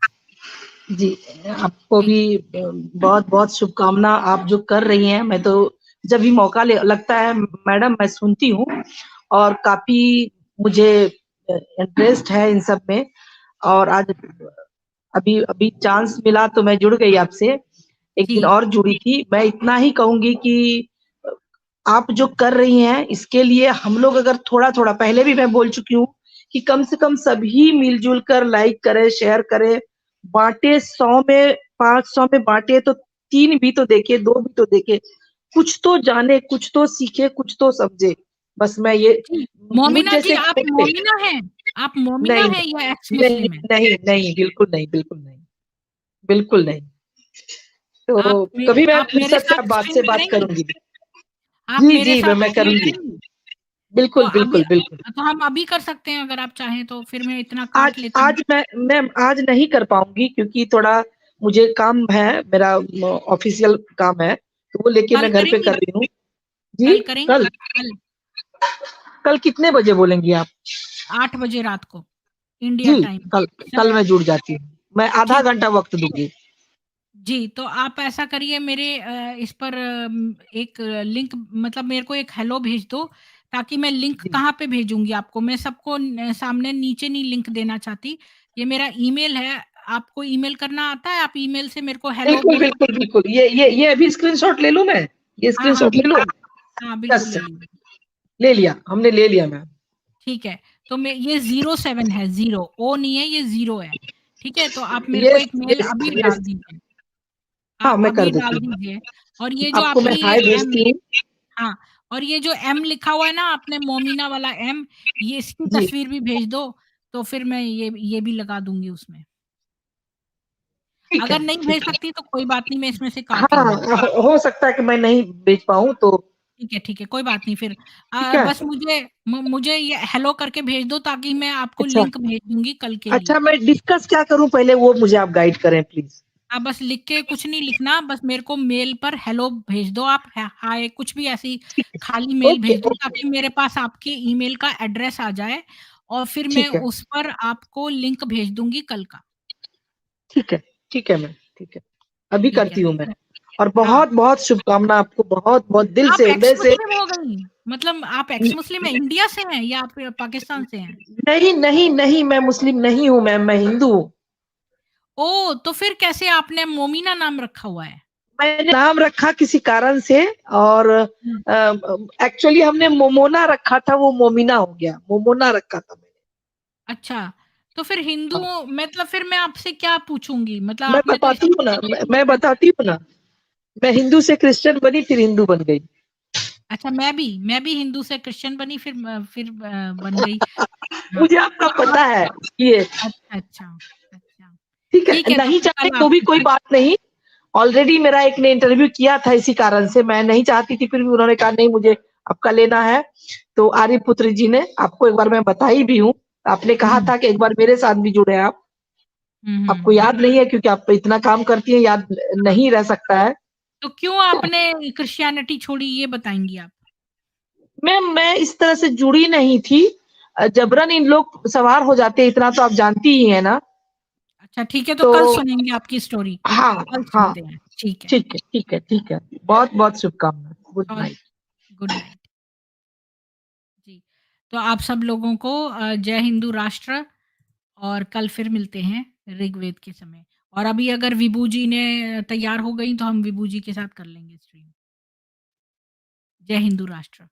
जी, आपको
जी,
भी बहुत बहुत शुभकामना। आप जो कर रही हैं, मैं तो जब भी मौका लगता है मैडम मैं सुनती हूँ, और काफी मुझे इंटरेस्ट है इन सब में। और आज अभी अभी चांस मिला तो मैं जुड़ गई आपसे। एक दिन
जी,
और जुड़ी थी। मैं इतना ही कहूंगी कि आप जो कर रही हैं इसके लिए हम लोग अगर थोड़ा-थोड़ा, पहले भी मैं बोल चुकी हूँ कि कम से कम सभी मिल-जुल कर लाइक करें, शेयर करें, बाँटे 100 में, 500 में बाँटे तो 3 भी तो देखे, 2 भी तो देखे। कुछ तो जाने, कुछ तो सीखे, कुछ तो समझे। बस मैं ये
जी,
मुझ
मोमिना जी
जैसे
आप
व्यक्ति
मोमिना हैं? आप मोमिना
नहीं,
हैं या एक्स
नहीं,
मुस्लिम हैं?
नहीं, नहीं, बिल्कुल नहीं, बिल्कुल नहीं, बिल्कुल नहीं। तो कभी मैं
आप मेरे
फुर्सत से
साथ
आप बात से
स्ट्रीम
बात
करेंगी?
करूँगी।
आप
जी,
मेरे
जी,
साथ
मैं
स्ट्रीम
करूँगी।
करेंगी? तो
बिल्कुल,
अभी
बिल्कुल, बिल्कुल।
तो हम अभी कर सकते हैं अगर आप चाहें तो, फिर मैं इतना
आज
काट लेती हूँ।
आज मैं आज नहीं कर पाऊँगी क्योंकि थोड़ा मुझे काम है, मेरा ऑफ़िशियल काम है, तो वो लेके
कल
मैं घर पे
करेंगी?
कर रही हूँ। जी,
कल करेंगी?
कल?
कल
कल कितने बजे बोलेंगी आप?
8 बजे रात को, इंडिया
जी,
टाइम।
कल
स
कल मैं जुड़ जाती हूँ। मैं आधा
ठीक
घंटा वक़्त दूँगी।
जी, तो आप ऐसा करिए मेरे इस पर एक लिंक मतलब मेरे को एक हेलो भेज दो, ताकि मैं लिंक
जी।
कहाँ पे भेजूँगी आपको? मैं सबको सामने नीचे नहीं लिंक देना चाहती। ये मेरा ईमेल है, आपको ईमेल करना आता है? आप ईमेल से मेरे को हेलो
बिल्कुल,
बोल
बिल्कुल,
सकते हैं।
बिल्कुल। ये अभी स्क्रीनशॉट ले लूँ मैं? ये
हाँ, हाँ,
स्क्रीनशॉट ले लूँ?
बिल्कुल। हाँ, बिल्कुल
यस,
ले लीजिए।
ले लिया, हमने ले लिया मैम।
ठीक है, तो मैं ये 07 है, 0 ओ नहीं है, ये 0 है। ठीक है? तो आप मेरे को
यस,
एक मेल
यस,
अभी
यस।
डाल दीजिए।
हाँ, मैं कर
अभी
देती
डाल
हूँ।
दीजिए और ये जो
आपको मैं
आपकी
हाय
एम
भेजती हूँ।
हाँ, और ये जो एम लिखा हुआ है ना आपने मोमिना वाला एम, ये इसकी
जी,
तस्वीर भी भेज दो, तो फिर मैं ये भी लगा दूँगी उसमें।
ठीक है,
अगर नहीं भेज
ठीक है।
सकती तो कोई बात नहीं, मैं इसमें से काट
हाँ,
लूँगी।
हो सकता है कि मैं नहीं भेज पाऊँ तो
ठीक है, कोई बात नहीं फिर।
ठीक है?
बस मुझे ये हेलो करके भेज दो ताकि मैं आपको
अच्छा,
लिंक भेज दूँगी कल के लिए।
अच्छा मैं डिस्कस क्या करूँ पहले वो मुझे आप गाइड करें प्लीज़।
आप बस लिख के कुछ नहीं लिखना, बस मेरे को मेल पर हेलो भेज दो आप, हाय कुछ भी ऐसी
ठीक है,
खाली मेल
ओके,
भेज दो
ओके,
ताकि मेरे पास आपके ईमेल का एड्रेस आ जाए और फिर मैं
ठीक है,
उस पर आपको लिंक भेज दूँगी कल का।
ठीक है, ठीक है मैम, ठीक है। अभी
ठीक है
करती
ना?
हूँ मैं और
हाँ,
बहुत-बहुत शुभकामना आपको बहुत-बहुत दिल
आप
से,
एक्स
हृदय से
मुस्लिम हो गई? मतलब आप एक्स मुस्लिम हैं, इंडिया से हैं या आप पाकिस्तान से हैं?
नहीं, नहीं, नहीं मैं मुस्लिम नहीं हूँ मैम, मैं हिंदू हूँ।
ओह! तो फिर कैसे आपने मोमिना नाम रखा हुआ है?
मैंने नाम रखा किसी कारण से और
हुँ।
एक्चुअली हमने मोमोना रखा था, वो मोमिना हो गया। मोमोना रखा था मैंने।
अच्छा, तो फिर हिंदू
हाँ,
मतलब फिर मैं आपसे क्या पूछूँगी? मतलब
मैं
आपने तो
बताती
इसमें
हूँ ना,
कुछ भी नहीं
मैं
लिखा।
बताती हूँ ना। मैं हिंदू से क्रिश्चियन बनी फिर हिंदू बन गई।
अच्छा मैं भी हिंदू से क्रिश्चियन बनी फिर बन गई। हाँ,
मुझे आपका
तो आप
पता है ये
अच्छा, अच्छा, अच्छा।
ठीक है,
ठीक है तो
नहीं
फिर
चाहते
कल
तो भी
आपके
कोई
साथ
बात नहीं। ऑलरेडी मेरा एक ने इंटरव्यू किया था इसी कारण से, मैं नहीं चाहती थी फिर भी उन्होंने कहा नहीं मुझे आपका लेना है। तो आर्यपुत्र जी ने आपको एक बार मैं बताई भी हूँ। आपने कहा
हुँ,
था कि एक बार मेरे साथ भी जुड़े आप।
हुँ, हुँ,
आपको
हुँ।
याद नहीं है क्योंकि आप इतना काम करती हैं, याद
हाँ,
नहीं रह सकता है।
तो क्यों आपने क्रिश्चियनिटी छोड़ी ये बताएँगी आप?
मैं इस तरह से जुड़ी नहीं थी। जबरन इन लोग सवार हो जाते हैं, इतना तो आप जानती ही हैं ना।
अच्छा ठीक है तो
तो
कल सुनेंगे आपकी स्टोरी।
हाँ,
कल
हाँ,
सुनते हैं। ठीक है।
ठीक है, ठीक है, ठीक है। बहुत-बहुत शुभकामनाएँ। गुड
और
नाइट।
Good night. जी, तो आप सब लोगों को जय हिंदू राष्ट्र और कल फिर मिलते हैं ऋग्वेद के समय। और अभी अगर विभू जी ने तैयार हो गई तो हम विभू जी के साथ कर लेंगे स्ट्रीम। जय हिंदू राष्ट्र।